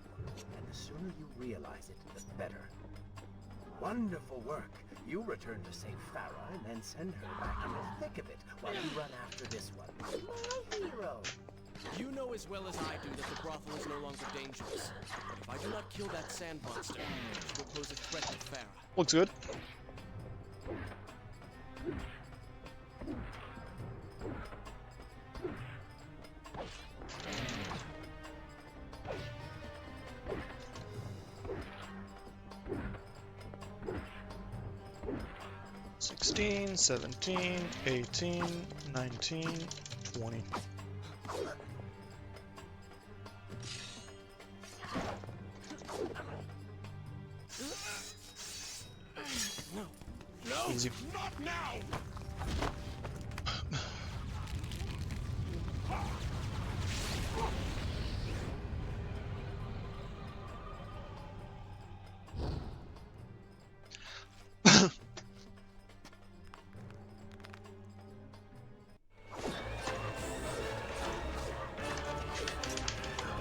and the sooner you realize it, the better. Wonderful work. You return to save Farah and then send her back in the thick of it while you run after this one. My hero. You know as well as I do that the brothel is no longer dangerous. But if I do not kill that sand monster, she will pose a threat to Farah. Looks good. (16, 17, 18, 19, 20). No! Easy. Not now!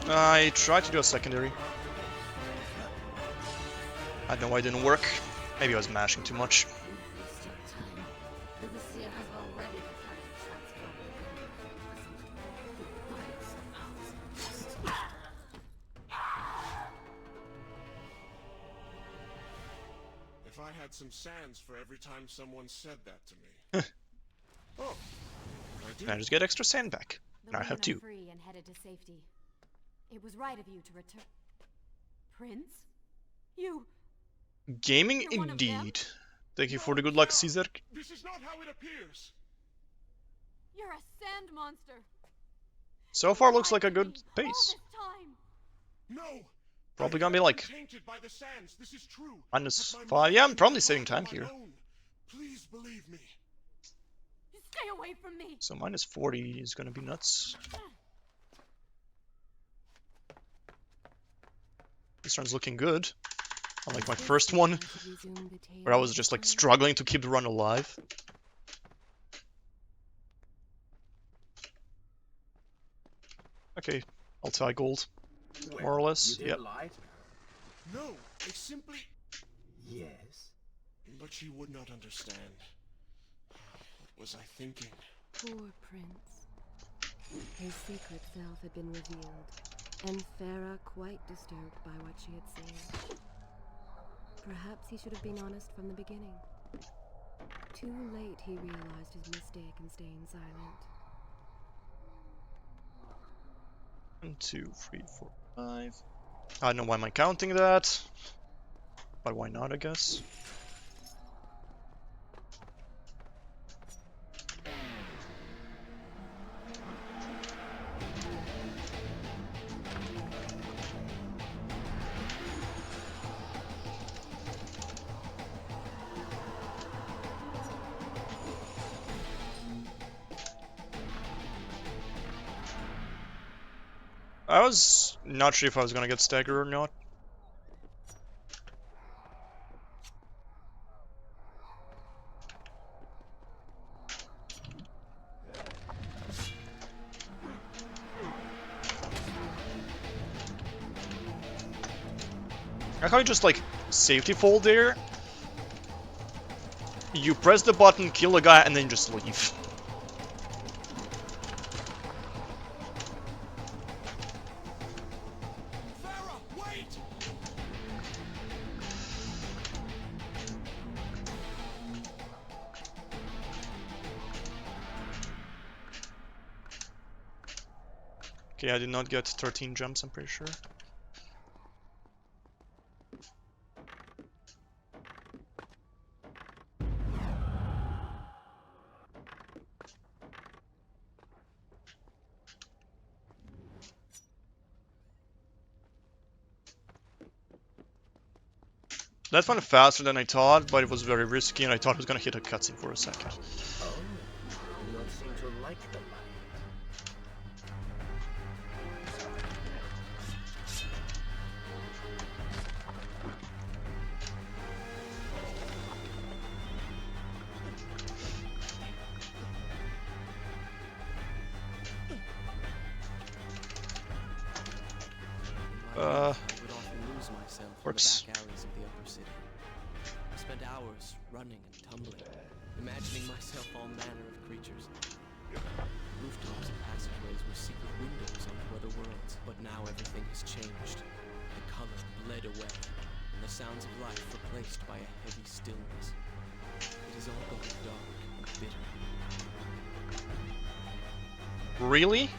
I tried to do a secondary. I know why it didn't work. Maybe I was mashing too much. If I had some sands for every time someone said that to me. Oh, I did. I just get extra sand back. The Now I have women are 2. free and headed to safety. It was right of you to return. Prince? You... Gaming You're one of them? indeed. Thank you for the good luck, Caesar. This is not how it appears. You're a sand monster. So far You looks like a lied to good me all pace. this time. No. Probably I gonna be have like been tainted by the sands. This is true. minus But my 5. mind Yeah, I'm and probably my saving heart time are here. my own. Please believe me. Stay away from me. So minus 40 is gonna be nuts. This run's looking good. Unlike my first one, where I was just like struggling to keep the run alive. Okay, I'll tie gold. Well, More or less, You did yep. lie to her. No, it simply. Yes. But she would not understand. What was I thinking? Poor prince. His secret self had been revealed, and Farah quite disturbed by what she had seen. Perhaps he should have been honest from the beginning. Too late he realized his mistake in staying silent. 1, 2, 3, 4, 5. I don't know why am I counting that, but why not, I guess. I was not sure if I was gonna get staggered or not. I how you just like safety fall there. You press the button, kill a guy, and then just leave. Okay, I did not get 13 jumps, I'm pretty sure. That went faster than I thought, but it was very risky, and I thought I was gonna hit a cutscene for a second. Oh, you don't seem to like the light. I would often lose myself works. in the back alleys of the upper city. I spent hours running and tumbling, imagining myself all manner of creatures. Rooftops and passageways were secret windows onto other worlds, but now everything has changed. The color bled away, and the sounds of life replaced by a heavy stillness. It is all gone dark and bitter. Really?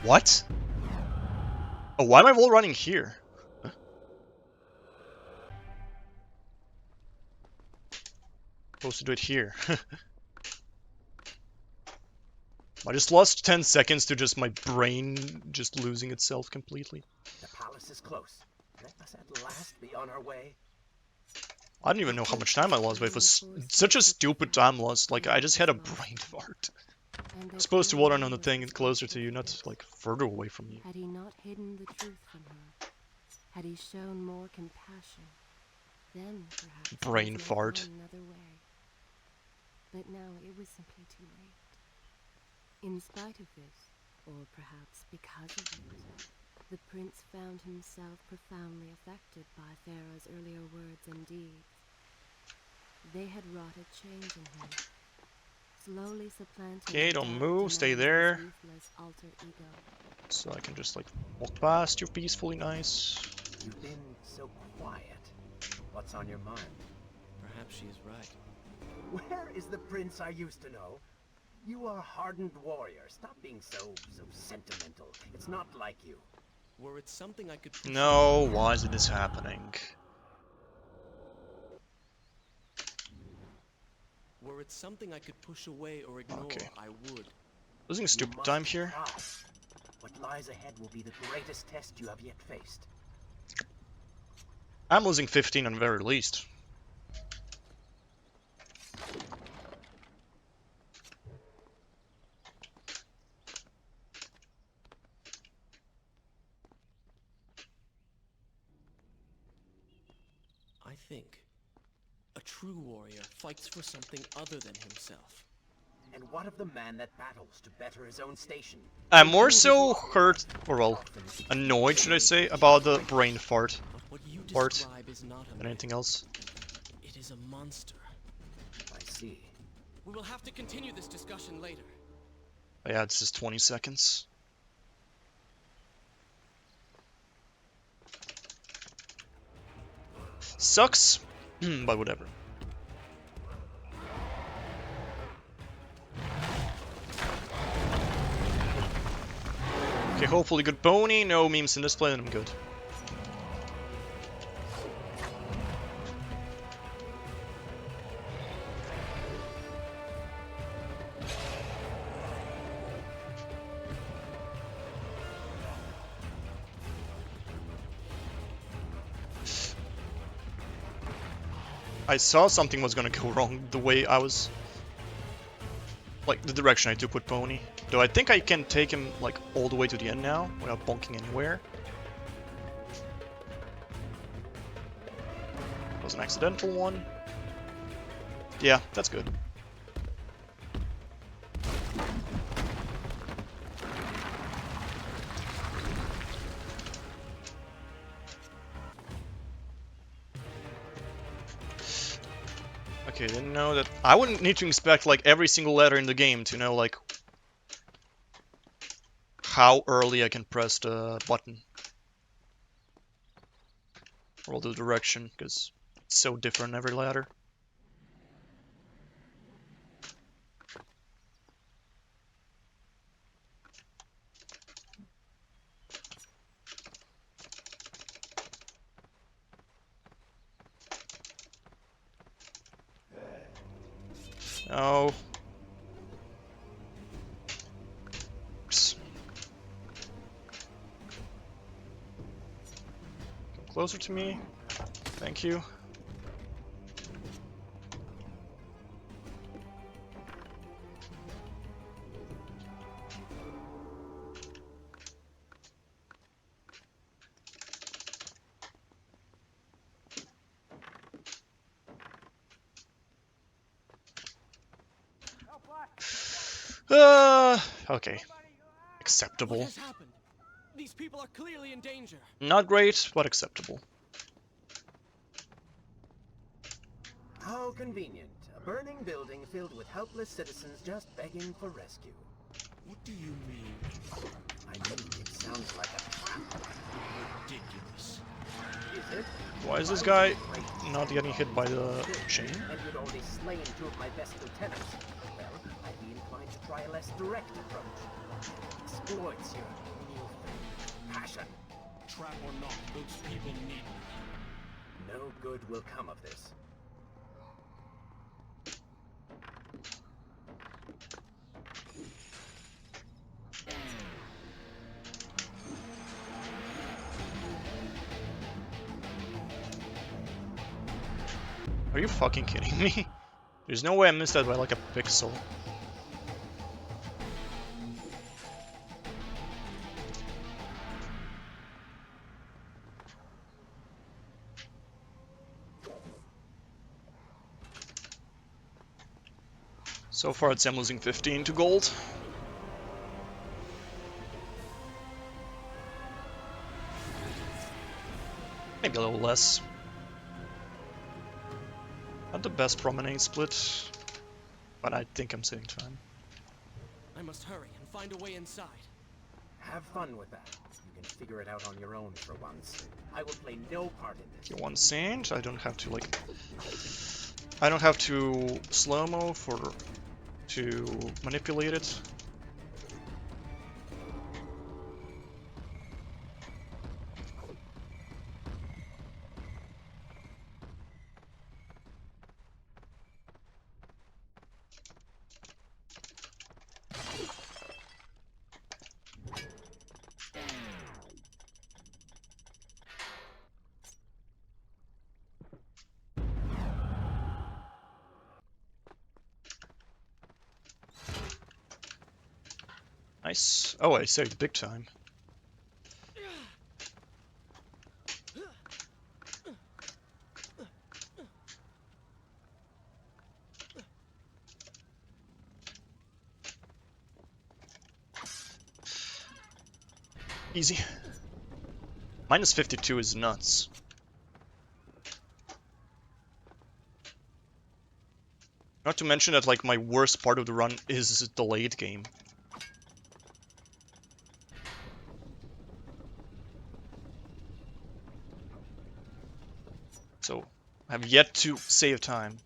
What? Oh, why am I wall running here? Huh? Supposed to do it here. I just lost 10 seconds to just my brain just losing itself completely. The palace is close. Let us at last be on our way. I don't even know how much time I lost, but it was such a stupid time loss. Like, I just had a brain fart. I'm supposed to wall run on the thing closer to you, not like further away from you. Had he not hidden the truth from her? Had he shown more compassion? Then perhaps Brain he might have fart. gone another way. But now it was simply too late. In spite of this, or perhaps because of it, the prince found himself profoundly affected by Farah's earlier words and deeds. They had wrought a change in him, slowly supplanting. Okay, the don't dark move, stay demands of there. his ruthless alter ego. So I can just like walk past you peacefully, nice. You've been so quiet. What's on your mind? Perhaps she is right. Where is the prince I used to know? You are a hardened warrior. Stop being so sentimental. It's not like you. Were it something I could push No, away- why is this happening? Were it something I could push away or ignore, Okay. I would. Losing You stupid must time here. try. What lies ahead will be the greatest test you have yet faced. I'm losing 15 on the very least. I think a true warrior fights for something other than himself. And what of the man that battles to better his own station? I'm more so hurt, or well, annoyed, should I say, about the brain fart What you Part describe is not a than man. anything else. It is a monster. I see. We will have to continue this discussion later. Oh, yeah, this is 20 seconds. Sucks, but whatever. Okay, hopefully good pony, no memes in this play, and I'm good. I saw something was gonna go wrong the way I was... Like, the direction I took with Pony. Though I think I can take him, like, all the way to the end now, without bonking anywhere. That was an accidental one. Yeah, that's good. Okay, didn't know that. I wouldn't need to inspect like every single letter in the game to know like how early I can press the button or the direction, because it's so different every letter. Oh. Oops. Come closer to me. Thank you. Okay. What Acceptable. has happened? These people are clearly in danger. Not great, but acceptable. How convenient. A burning building filled with helpless citizens just begging for rescue. What do you mean? I mean, it sounds like a trap. Ridiculous. Is it? Why is this guy not getting hit by the chain? And you'd already slain two of my best lieutenants. Well, I'd be inclined to try a less direct approach. Exploits your new passion. Trap or not, those people need me. No good will come of this. Are you fucking kidding me? There's no way I missed that by like a pixel. So far, I'm losing 15 to gold. Maybe a little less. Not the best promenade split, but I think I'm saving time. I must hurry and find a way inside. Have fun with that. You can figure it out on your own for once. I will play no part in this. Okay, one saint. I don't have to like. I don't have to slow-mo to manipulate it. Nice. Oh, I saved big time. Easy. Minus 52 is nuts. Not to mention that, like, my worst part of the run is the late game. So, I have yet to save time.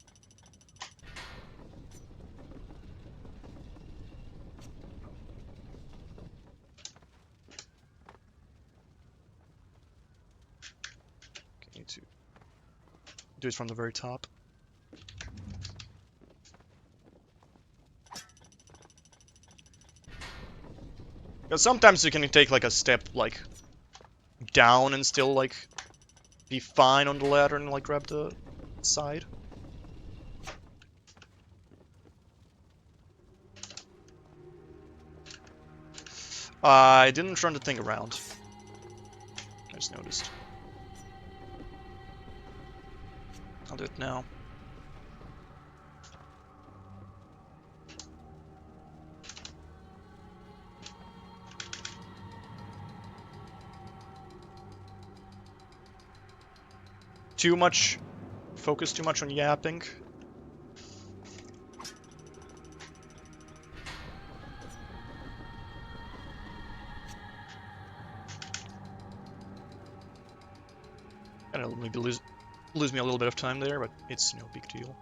Okay, need to do it from the very top. Because sometimes you can take like a step like down and still like be fine on the ladder and like grab the side. I didn't turn the thing around. I just noticed. I'll do it now. Too much focus, too much on yapping. And it'll maybe lose me a little bit of time there, but it's no big deal.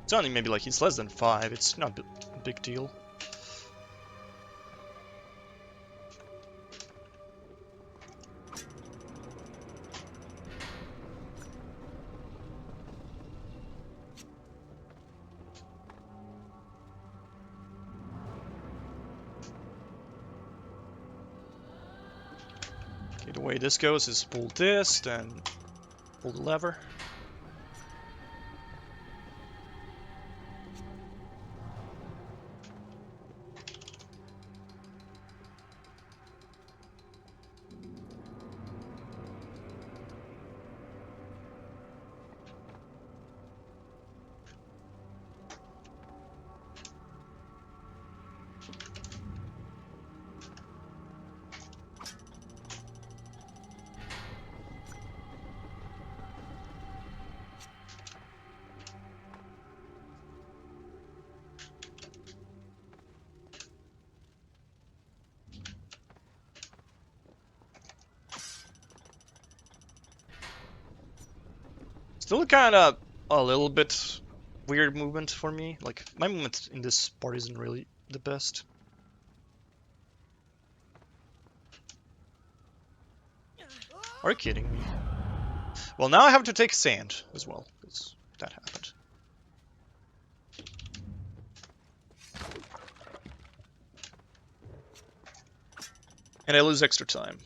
It's only maybe like it's less than 5, it's not a big deal. Okay, the way this goes is pull this, then pull the lever. Still kind of a little bit weird movement for me. Like, my movement in this part isn't really the best. Are you kidding me? Well, now I have to take sand as well, because that happened. And I lose extra time.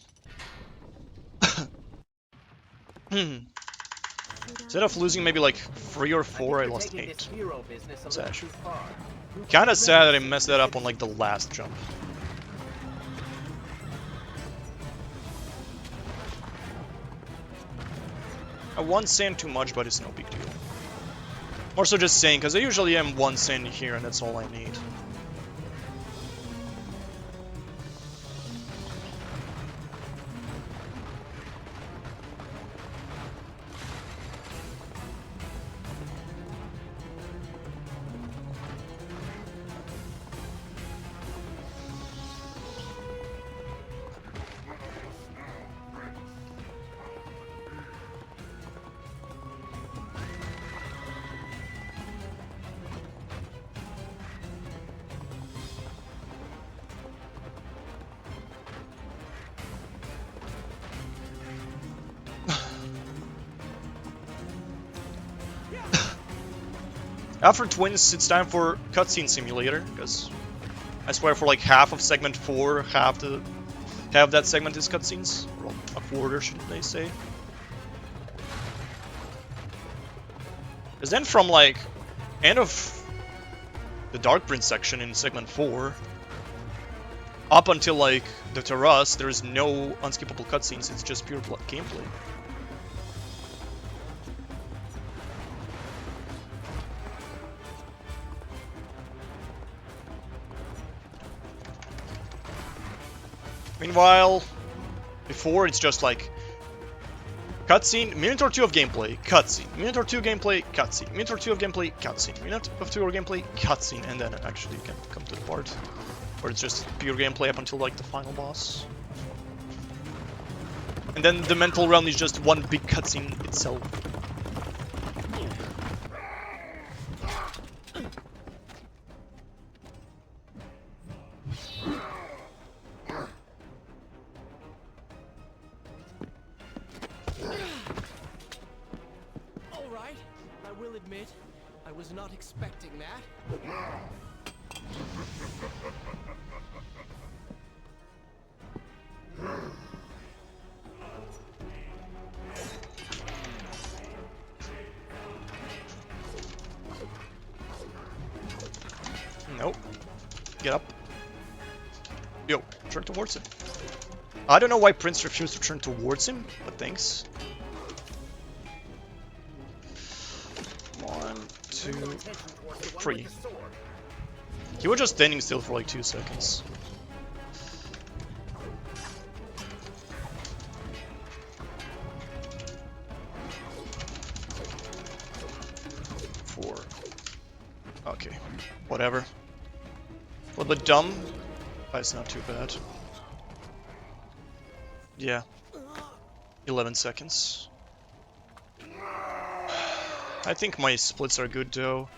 Instead of losing maybe like 3 or 4, I lost 8. Sad. Kinda sad that I messed that up on like the last jump. I won sand too much, but it's no big deal. More so just saying, because I usually am 1 sand here and that's all I need. After Twins, it's time for Cutscene Simulator, because I swear for like half of segment 4, half that segment is cutscenes. Well, a quarter, should they say. Because then from like end of the Dark Prince section in segment 4, up until like the terrace, there is no unskippable cutscenes, it's just pure gameplay. Meanwhile, before it's just like cutscene, minute or two of gameplay, cutscene, minute or two gameplay, cutscene, minute or two of gameplay, cutscene, minute of two of gameplay, cutscene, and then actually you can come to the part where it's just pure gameplay up until like the final boss. And then the mental realm is just one big cutscene itself. All right, I will admit, I was not expecting that. Nope. Get up. Yo, turn towards him. I don't know why Prince refused to turn towards him, but thanks. 1, 2, 3. He was just standing still for like 2 seconds. Four. Okay, whatever. A little bit dumb, but it's not too bad. Yeah. 11 seconds. I think my splits are good though.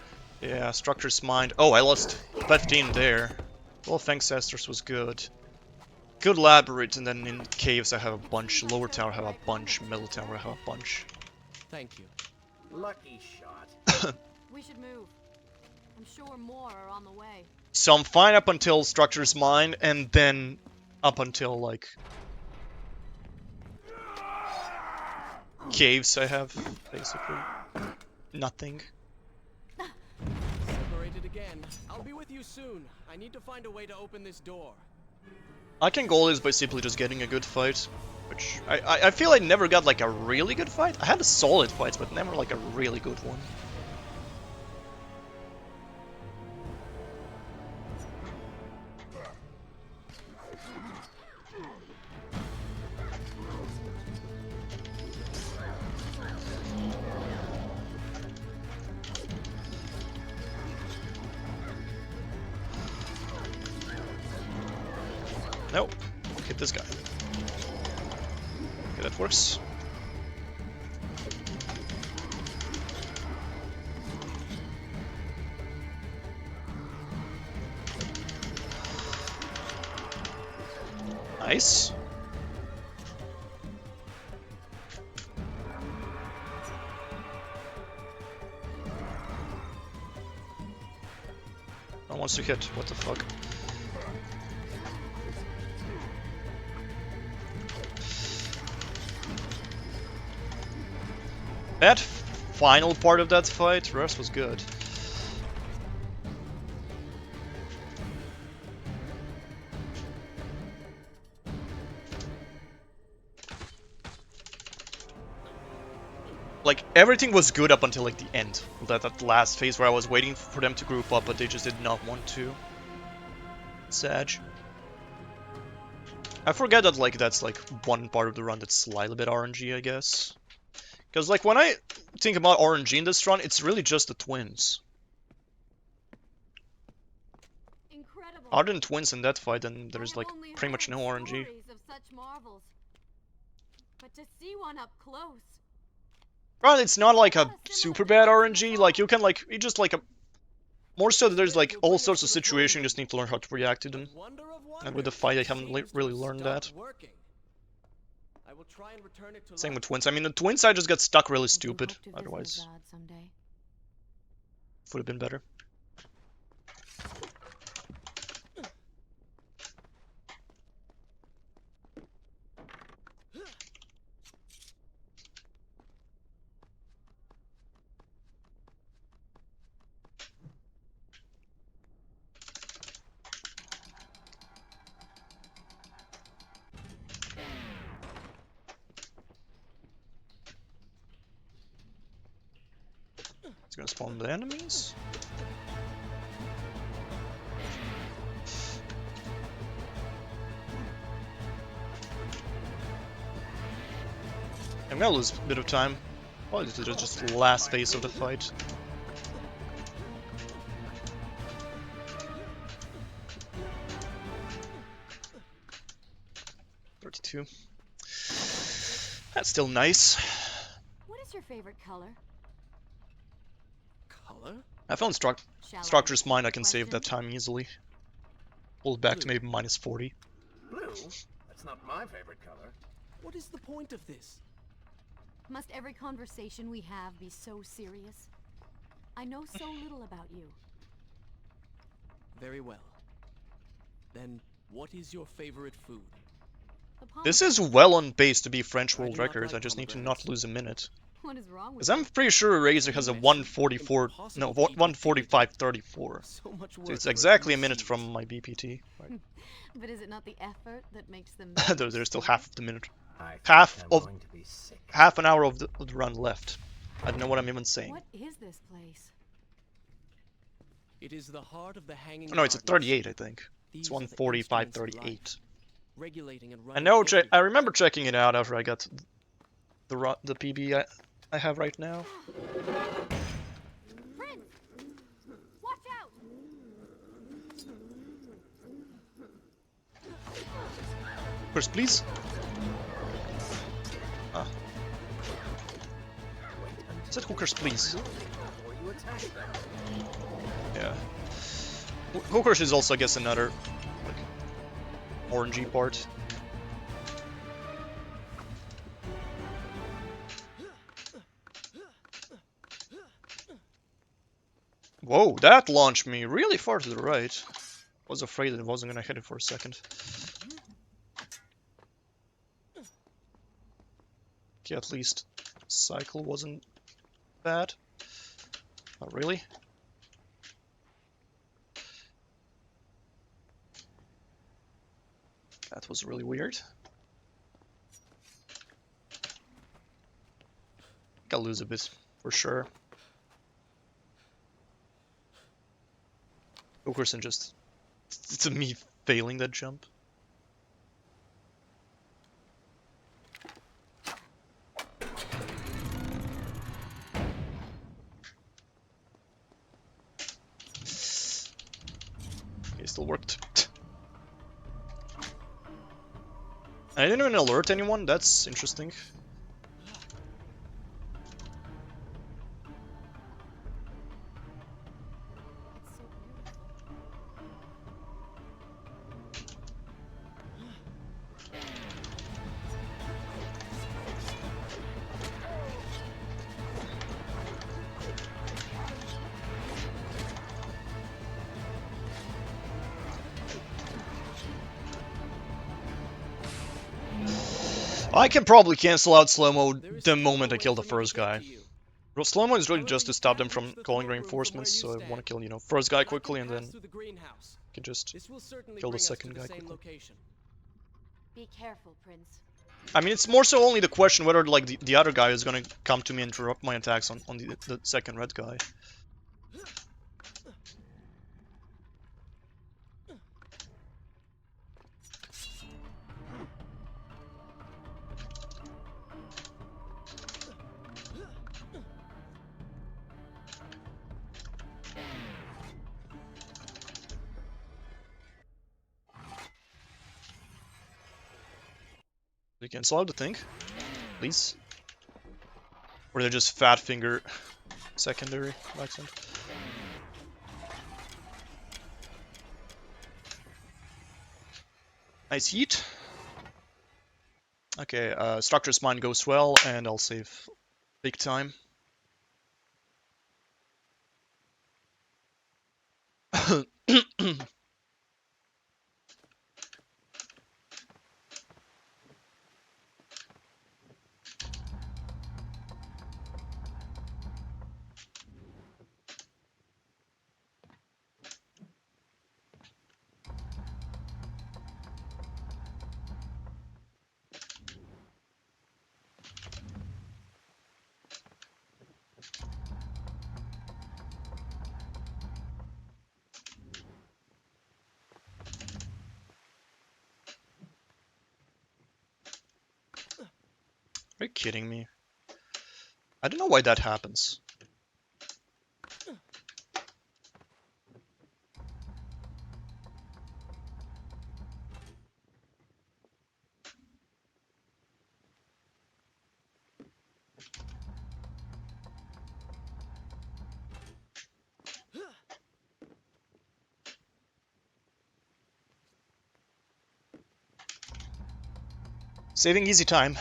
Yeah, Structure's Mind. Oh, I lost 15 there. Well, Ancestors was good. Good Labyrinth, and then in Caves I have a bunch. Lower Tower I have a bunch. Middle Tower I have a bunch. Thank you. Lucky shot. We should move. I'm sure more are on the way. So I'm fine up until Structure's Mind, and then up until like Caves I have basically nothing. Separated again. I'll be with you soon. I need to find a way to open this door. I can goal this by simply just getting a good fight, which I feel I never got like a really good fight. I had a solid fight, but never like a really good one. Nope. Hit this guy. Okay, that works. Nice. No one wants to hit. What the fuck? That final part of that fight, the rest was good. Like, everything was good up until like the end. That last phase where I was waiting for them to group up, but they just did not want to. Sad. I forget that like that's like one part of the run that's slightly a bit RNG, I guess. Because, like, when I think about RNG in this run, it's really just the twins. Incredible. Other than twins in that fight, then there's, like, pretty much no RNG. Of such marvels. But to see one up close. Well, it's not, like, a super bad RNG. Like, you can, like, you just, like, a... More so that there's, like, all sorts of situations, you just need to learn how to react to them. And with the fight, I haven't really learned that. I will try and return it to Same life. with twins. I mean, the twins side just got stuck really stupid. Otherwise, would have been better. It's gonna spawn the enemies. I'm gonna lose a bit of time. Probably to the just last phase of the fight. $32. That's still nice. What is your favorite color? Color? I found Shall Structure's I Mine. I repeat can the save that question? time easily. Pull it back to Blue. maybe minus 40. Blue? That's not my favorite color. What is the point of this? Must every conversation we have be so serious? I know so little about you. Very well. Then, what is your favorite food? The This is pomegranate. well on pace to be French I world do not record. like I just need to pomegranates. not lose a minute. What is wrong with Because I'm you? pretty sure Razor Are has you a messy? 144, no, Impossible to eat repeatedly. 145.34. So much So work it's for a exactly few a minute seeds. from my BPT. Right. But is it not the effort that makes them There's still half of the minute. I think Half I'm of going to be sick. half an hour of the run left. I don't know what I'm even saying. What is this place? It is the heart of the Hanging No, it's a Gardens. 38, I think. It's These are the instruments of 145.38. life, regulating and I running know. I everything. remember checking it out after I got the PB I have right now. Prince! Watch out! First, please. Ah. Is that hookers, please? Before you attack them. Yeah. Hookers is also, I guess, another like orangey part. Whoa, that launched me really far to the right. Was afraid that it wasn't gonna hit it for a second. Okay, at least cycle wasn't bad. Not really. That was really weird. I'll lose a bit, for sure. Okerson just... It's me failing that jump. Okay, still worked. I didn't even alert anyone, that's interesting. It's so beautiful. I can probably cancel out slow-mo There is the still moment no I way kill the for me to first get guy. to you. Well, slow-mo is really However, just to you stop can them from reach the calling throne room from where reinforcements, you so I want to stand. kill, you know, first guy And I can quickly and pass then through the greenhouse. can just This will certainly kill the bring us second to the guy same quickly. location. Be careful, Prince. I mean, it's more so only the question whether, like, the other guy is gonna come to me and interrupt my attacks on the second red guy. You cancel out the thing, please. Or they're just fat finger secondary accent. Nice heat. Okay, Structure's Mine goes well, and I'll save big time. Are you kidding me? I don't know why that happens. Saving easy time.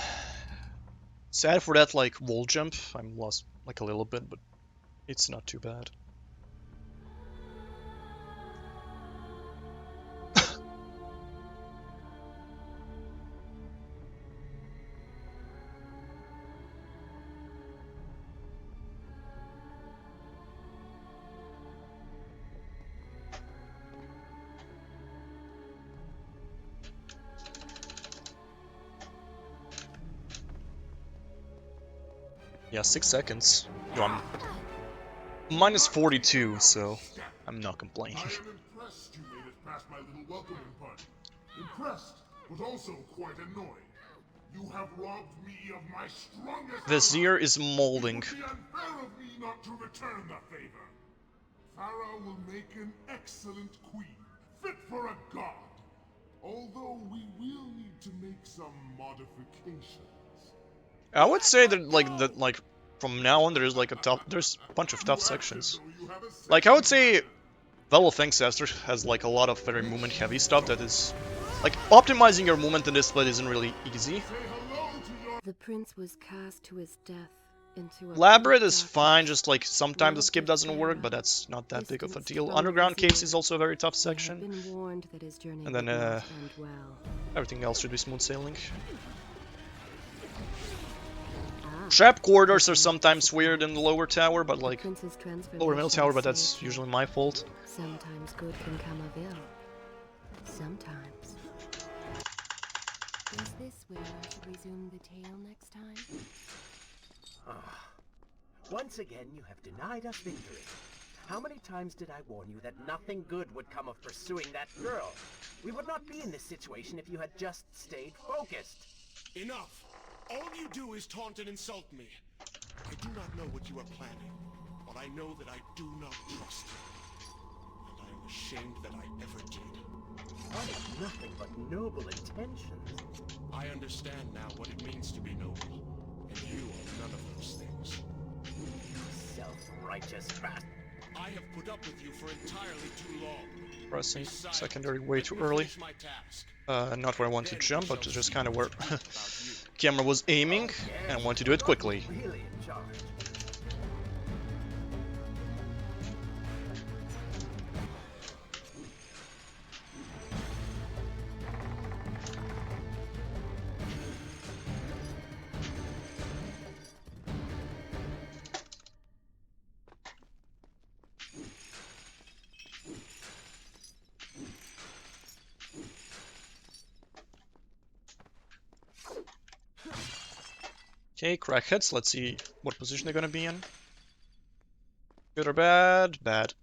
Sad for that, like, wall jump. I'm lost, like, a little bit, but it's not too bad. Yeah, 6 seconds. No, I'm minus 42, so I'm not complaining. I am impressed you made it past my little welcoming party. Impressed, but also quite annoyed. You have robbed me of my strongest Vizier is It molding. would be unfair of me not to return the favor. Farah will make an excellent queen, fit for a god. Although we will need to make some modifications. I would say that from now on there's a bunch of tough You act as sections. though you have a sense Like, I would of say manner. Velo of Ancestor has like a lot of very movement heavy stuff that is like optimizing your movement in this split isn't really easy. Say hello to your The prince was cast to his death into a Labyrinth deep is darkness. fine, just like sometimes the Loved skip of doesn't work, Farah, but that's not that big of a distanced deal. from Underground the Caves Vizier. is also a very tough He had section, been warned that his journey and then would not end well. everything else should be smooth sailing. Ah, Trap corridors this are is sometimes the weird in the lower tower, but The like prince's lower middle transformation tower, but that's saved him. usually my fault. Sometimes good can come of ill. Sometimes. Is this where I should resume the tale next time? Once again, you have denied us victory. How many times did I warn you that nothing good would come of pursuing that girl? We would not be in this situation if you had just stayed focused. Enough! All you do is taunt and insult me. I do not know what you are planning, but I know that I do not trust you. And I am ashamed that I ever did. I have nothing but noble intentions. I understand now what it means to be noble, and you are none of those things. Self-righteous bastard. I have put up with you for entirely too long. Pressing Be silent. secondary way Let too me early. finish my task. Not where I want to Then jump, we but shall just see kind of where what is right about you. camera was aiming, Oh, yes, and I want to do it God quickly. was really in charge. Okay, crackheads, let's see what position they're gonna be in. Good or bad? Bad.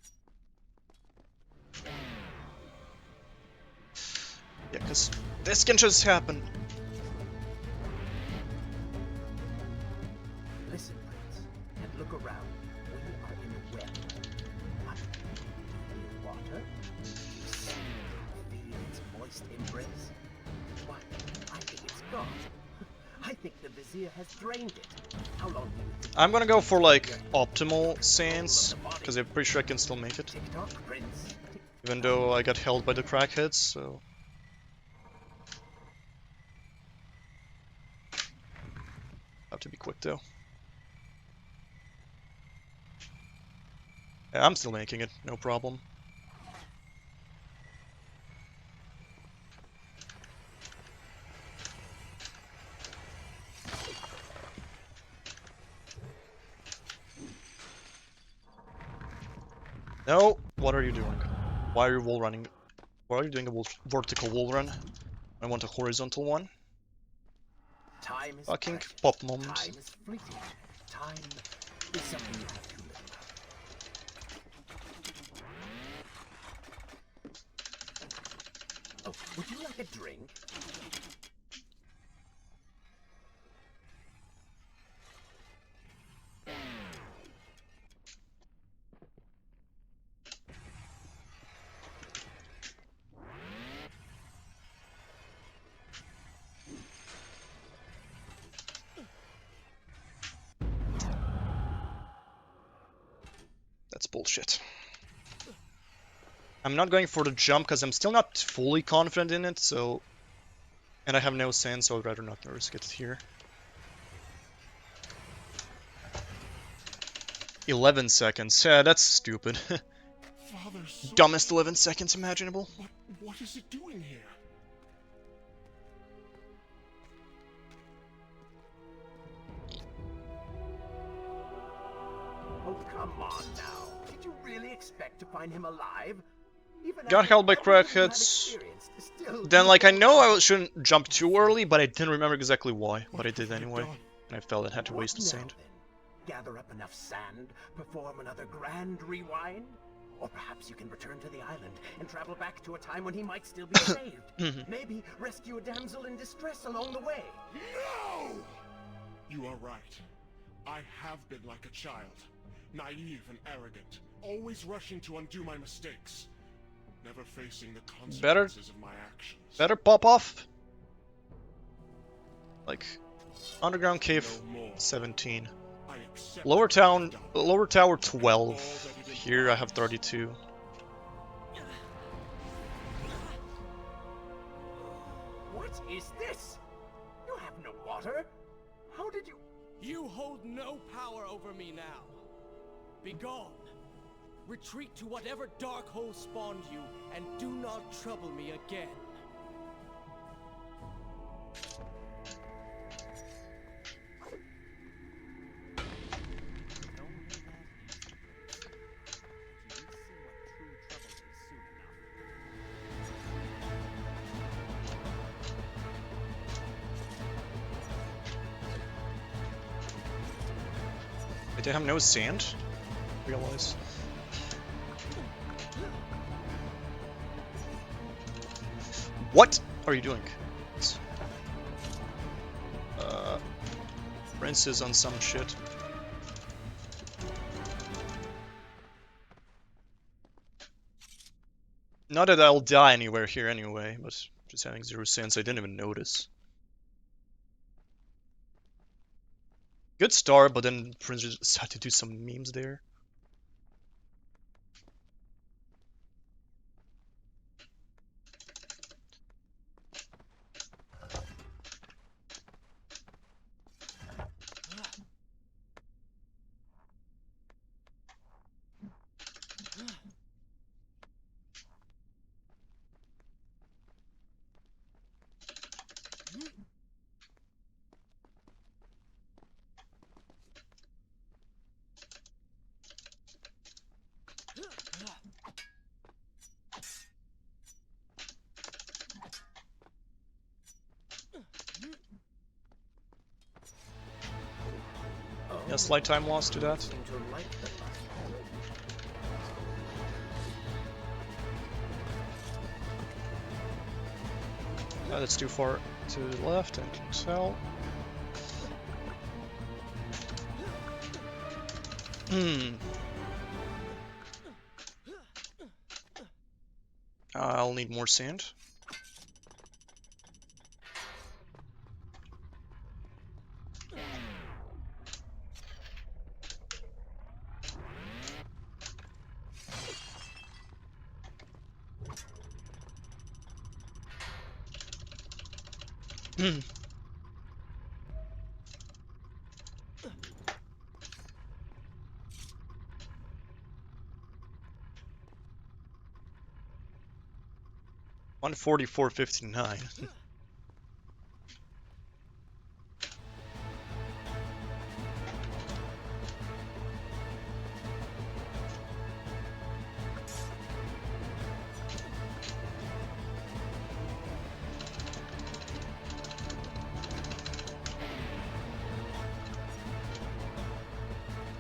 Yeah, because this can just happen. Listen, Prince, and look around. We are in a well. What? In water? Feel its moist embrace? Why, I think it's gone. I think the Vizier has drained it. How long do you think? I'm gonna go for like optimal sands, because I'm pretty sure I can still make it. Tick-tock, Prince. Tick. Even though I got held by the crackheads, so... Have to be quick though. Yeah, I'm still making it, no problem. No, what are you doing? Why are you wall running? Why are you doing a vertical wall run? I want a horizontal one. Time is Fucking precious. pop moment. Time is fleeting. Time is something you have to live with. Oh, would you like a drink? That's bullshit. I'm not going for the jump because I'm still not fully confident in it, so... And I have no sense, so I'd rather not risk it here. 11 seconds. Yeah, that's stupid. Father, so Dumbest 11 seconds imaginable. what is it doing here? Oh, come on now. Did you really expect to find him alive? Even Got after held by everything you have crackheads. experienced, still Then, you like, I won't know I stop. shouldn't jump too early, but I didn't remember exactly why. But I did have I anyway. done? And I felt I had to What waste the now, sand. then? Gather up enough sand, perform another grand rewind? Or perhaps you can return to the island and travel back to a time when he might still be saved. Maybe rescue a damsel in distress along the way. No! You are right. I have been like a child. Naive and arrogant. Always rushing to undo my mistakes. Never facing the consequences of my actions. Better pop off. Like, underground cave No more. 17. I accept Lower what I have town, done. lower tower All 12. that it Here I have implies. 32. What is this? You have no water? How did you... You hold no power over me now. Begone. Retreat to whatever dark hole spawned you, and do not trouble me again. Wait, they have no sand? Realize. What are you doing? Rinse is on some shit. Not that I'll die anywhere here anyway, but just having 0 sense, I didn't even notice. Good start, but then Prince just decided to do some memes there. Yeah, slight time loss to that. Seem to like the light. That's too far to the left, I can tell. I'll need more sand. Hmm. $144.59.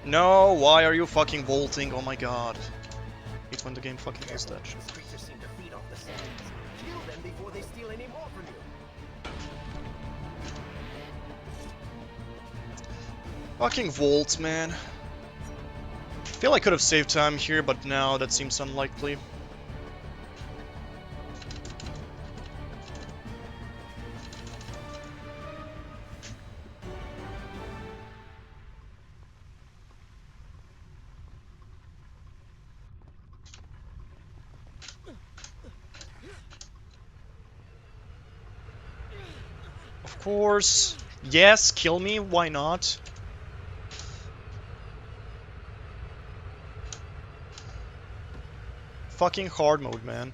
No, why are you fucking bolting? Oh my god. Hate when the game fucking does that shit. These creatures seem to feed off the sands. Kill them before they steal any more from you. Fucking Volt, man. Feel I could have saved time here, but now that seems unlikely. course. Yes, kill me, why not? Fucking hard mode, man.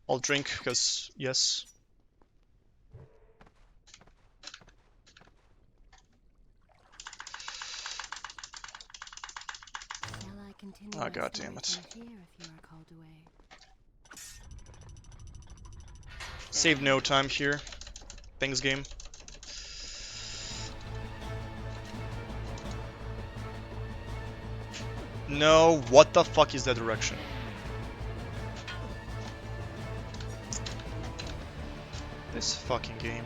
I'll drink, because, yes. Shall I continue Ah, my god story damn it. from here if you are called away? Save no time here. Thanks, game. No, what the fuck is that direction? This fucking game.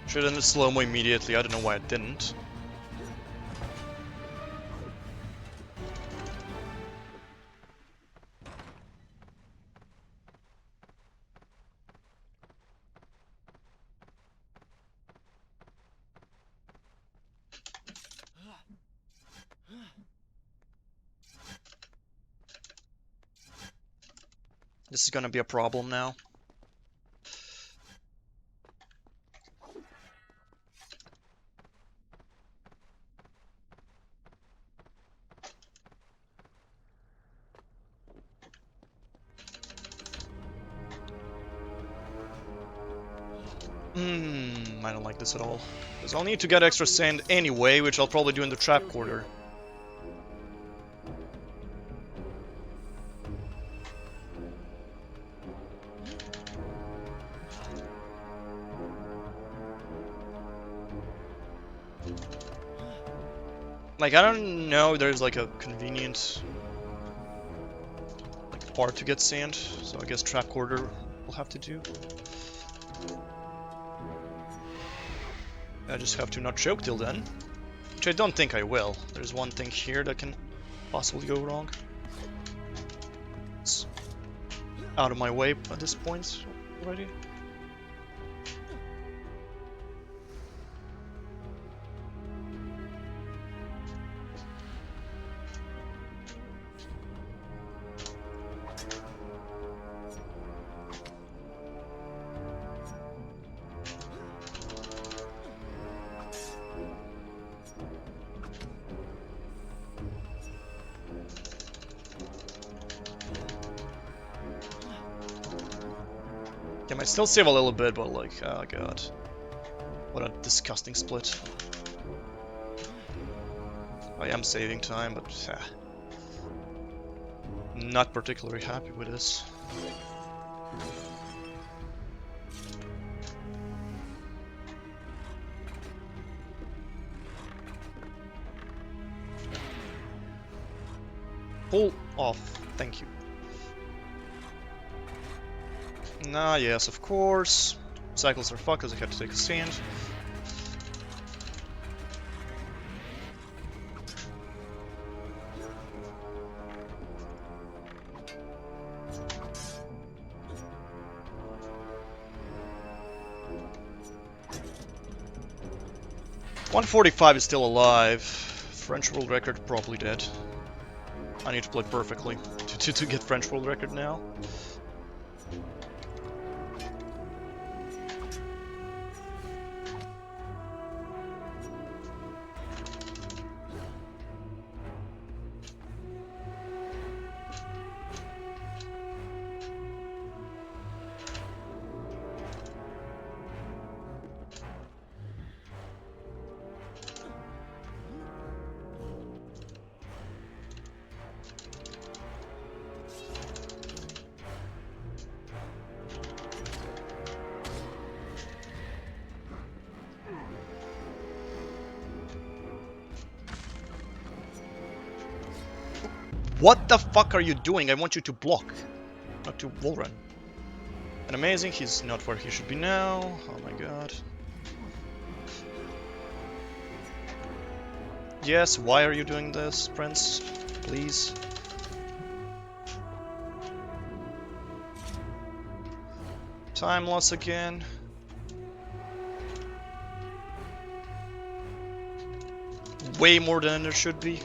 Should have done the slow-mo immediately, I don't know why I didn't. This is gonna be a problem now. I don't like this at all. Because I'll need to get extra sand anyway, which I'll probably do in the trap quarter. Like, I don't know, there's like a convenient like part to get sand, so I guess trap quarter will have to do. I just have to not choke till then, which I don't think I will. There's one thing here that can possibly go wrong. It's out of my way at this point already. I might still save a little bit, but like, oh god. What a disgusting split. I am saving time, but not particularly happy with this. Pull off, thank you. Nah, yes, of course. Cycles are fucked because I had to take a stand. .145 is still alive. French world record probably dead. I need to play perfectly to get French world record now. What the fuck are you doing? I want you to block, not to wall run. And amazing, he's not where he should be now. Oh my god. Yes, why are you doing this, Prince? Please. Time loss again. way more than there should be.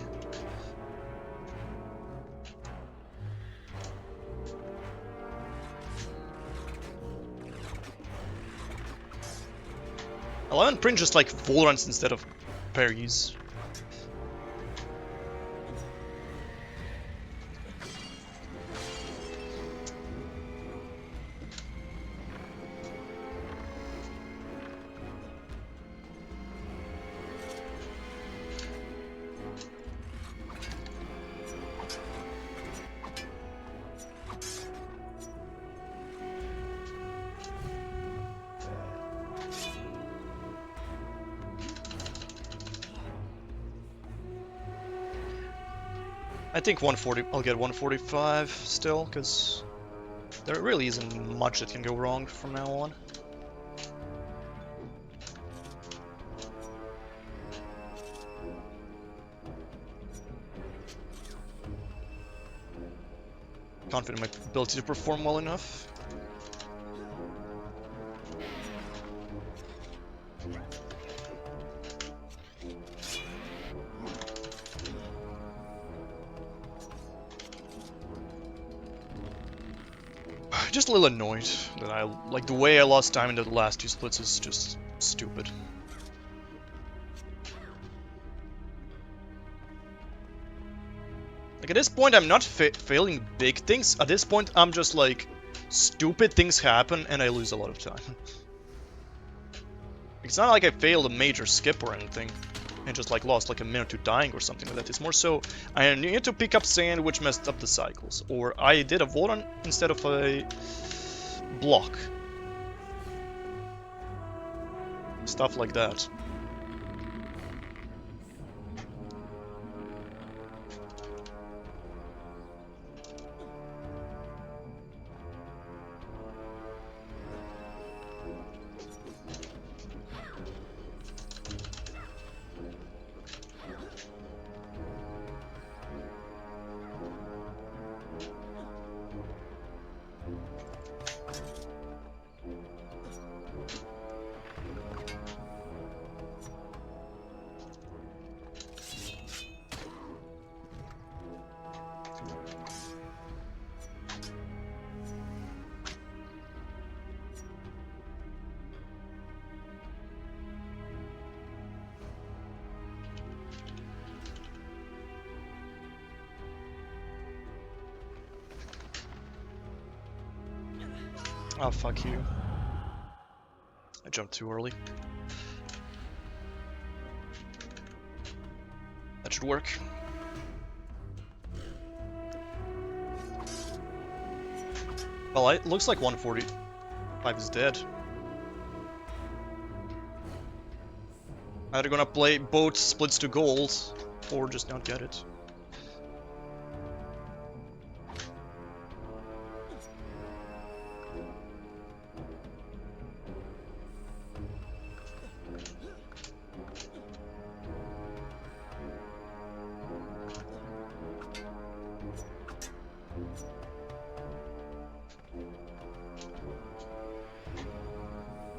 I love print just like full runs instead of parries. I think 140. I'll get 145 still, because there really isn't much that can go wrong from now on. Confident in my ability to perform well enough. Just a little annoyed that like the way I lost time into the last two splits is just stupid. Like at this point I'm not failing big things, at this point I'm just like, stupid things happen and I lose a lot of time. It's not like I failed a major skip or anything and just like lost like a minute to dying or something like that. It's more so I needed to pick up sand which messed up the cycles, or I did a wall run instead of a block. Stuff like that. Oh, fuck you. I jumped too early. That should work. Well, it looks like 145 is dead. Either gonna play both splits to gold, or just not get it.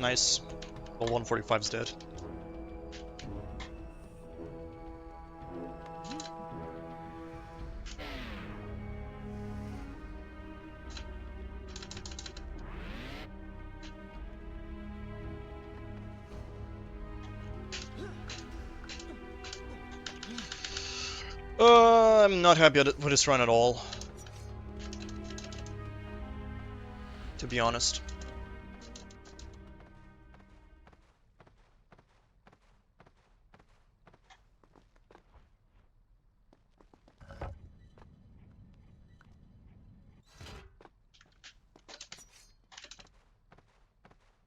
Nice. Well, 145's dead. I'm not happy with this run at all, to be honest.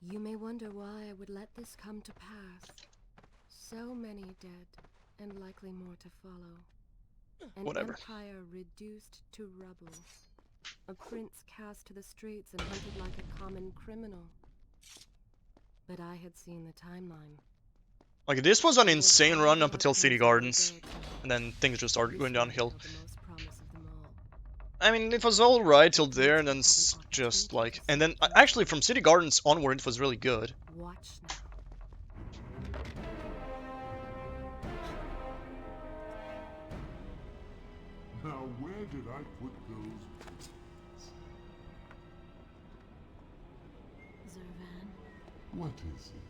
You may wonder why I would let this come to pass. So many dead, and likely more to follow. An Whatever. empire reduced to rubble. A prince cast to the streets and hunted like a common criminal. But I had seen the timeline. Like, this was an insane run up until City Gardens, and then things just started going downhill. I mean, it was alright till there, and then just like... And then, actually, from City Gardens onward, it was really good. Watch now. Now, where did I put those bullets? Zervan, What is it?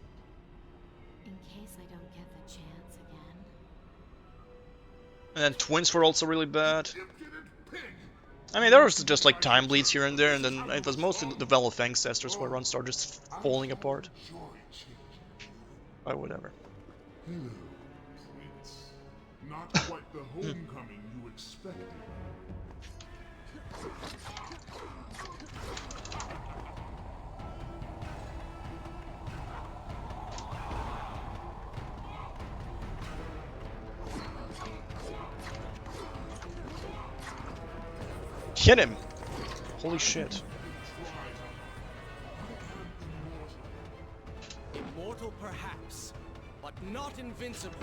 in case I don't get the chance again. And then twins were also really bad. Impudent pig! I mean, there was just like time bleeds here and there, and then it was mostly the Velo of Ancestors where runs started just falling apart. Enjoy changing. Oh, whatever. Hello, Prince. Not quite the homecoming you expected. Hit him! Holy shit. Immortal perhaps, but not invincible.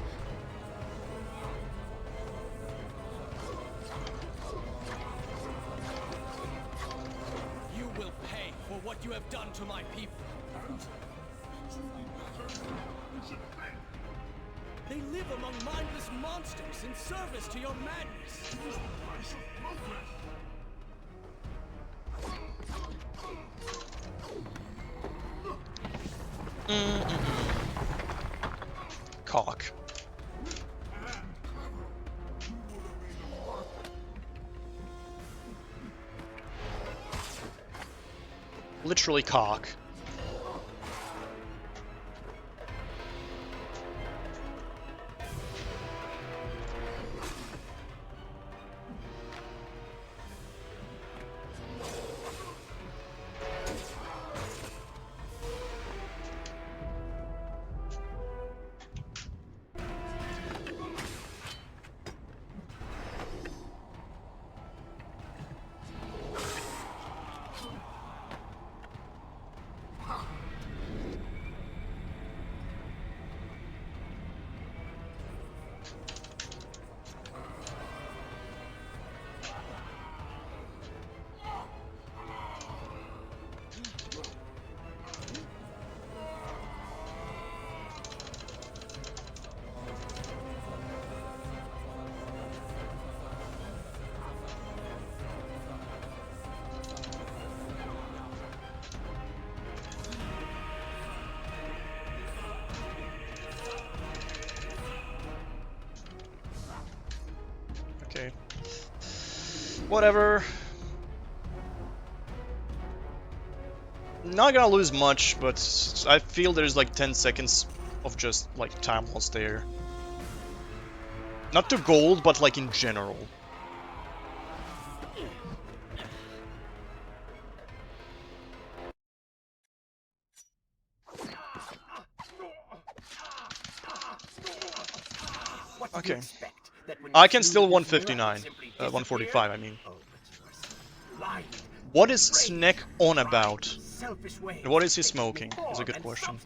You will pay for what you have done to my people. They live among mindless monsters in service to your madness. Cock. Literally cock. Okay. Whatever. Not gonna lose much, but I feel there's like 10 seconds of just like time lost there. Not to gold, but like in general. Okay. I can still 159. 145, I mean. What is Snake on about? And what is he smoking? Is a good question.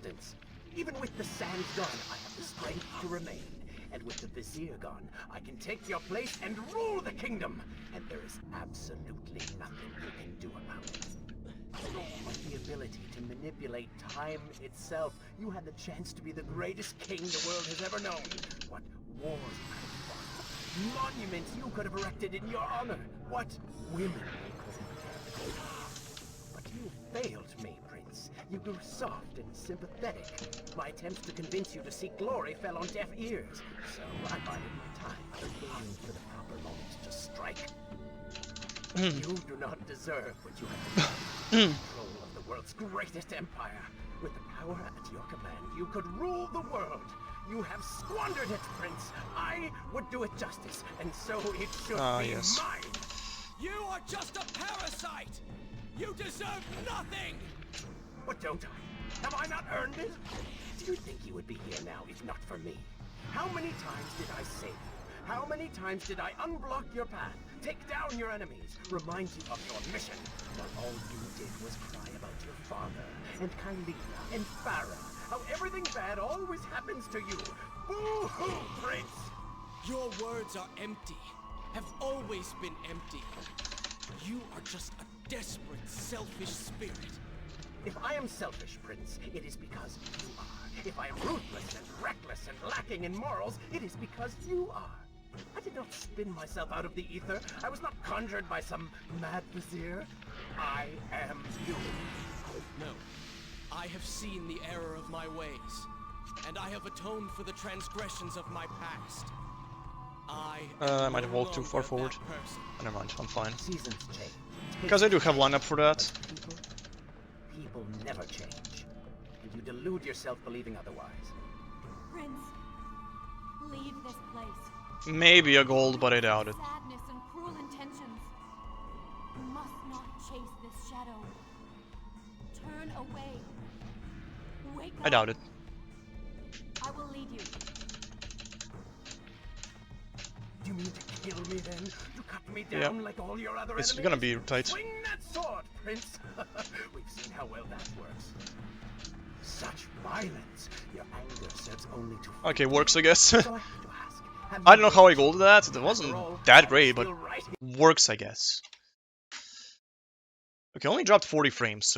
Even with the sand gun, I have the strength to remain. And with the Vizier gun, I can take your place and rule the kingdom. And there is absolutely nothing you can do about it. But the ability to manipulate time itself, you had the chance to be the greatest king the world has ever known. What wars you could have fought. Monuments you could have erected in your honor. What women you could have married. But you failed me, Prince. You grew soft and sympathetic. My attempts to convince you to seek glory fell on deaf ears. So I bided my time, waiting for the proper moment to strike. You do not deserve what you have done. Control of the world's greatest empire. With the power at your command, you could rule the world. You have squandered it, Prince. I would do it justice, and so it should be yes. mine. You are just a parasite! You deserve nothing! But don't I? Have I not earned it? Do you think you would be here now if not for me? How many times did I save you? How many times did I unblock your path, take down your enemies, remind you of your mission, while all you did was cry about your father, and Kylina, and Farah, how everything bad always happens to you. Boo-hoo, Prince! Your words are empty, have always been empty. You are just a desperate, selfish spirit. If I am selfish, Prince, it is because you are. If I am ruthless and reckless and lacking in morals, it is because you are. I did not spin myself out of the ether. I was not conjured by some mad vizier. I am you. No. I have seen the error of my ways, and I have atoned for the transgressions of my past. I might have walked too far forward. Never mind, I'm fine. Seasons change. Because I do have lineup for that. People never change. And you delude yourself believing otherwise. Prince, leave this place. Maybe a gold, but I doubt it. Sadness and cruel intentions. You must not chase this shadow. Turn away. Wake up. I doubt it. I will lead you. You mean to kill me then? To cut me down like all your other It's enemies? gonna be tight. Swing that sword, Prince! We've seen how well that works. Such violence. Your anger serves only to... Okay, works, I guess. So I have to ask, have I you don't know how I waited? golded that. It wasn't After all, that I'm great, but still right here. works, I guess. Okay, only dropped 40 frames, so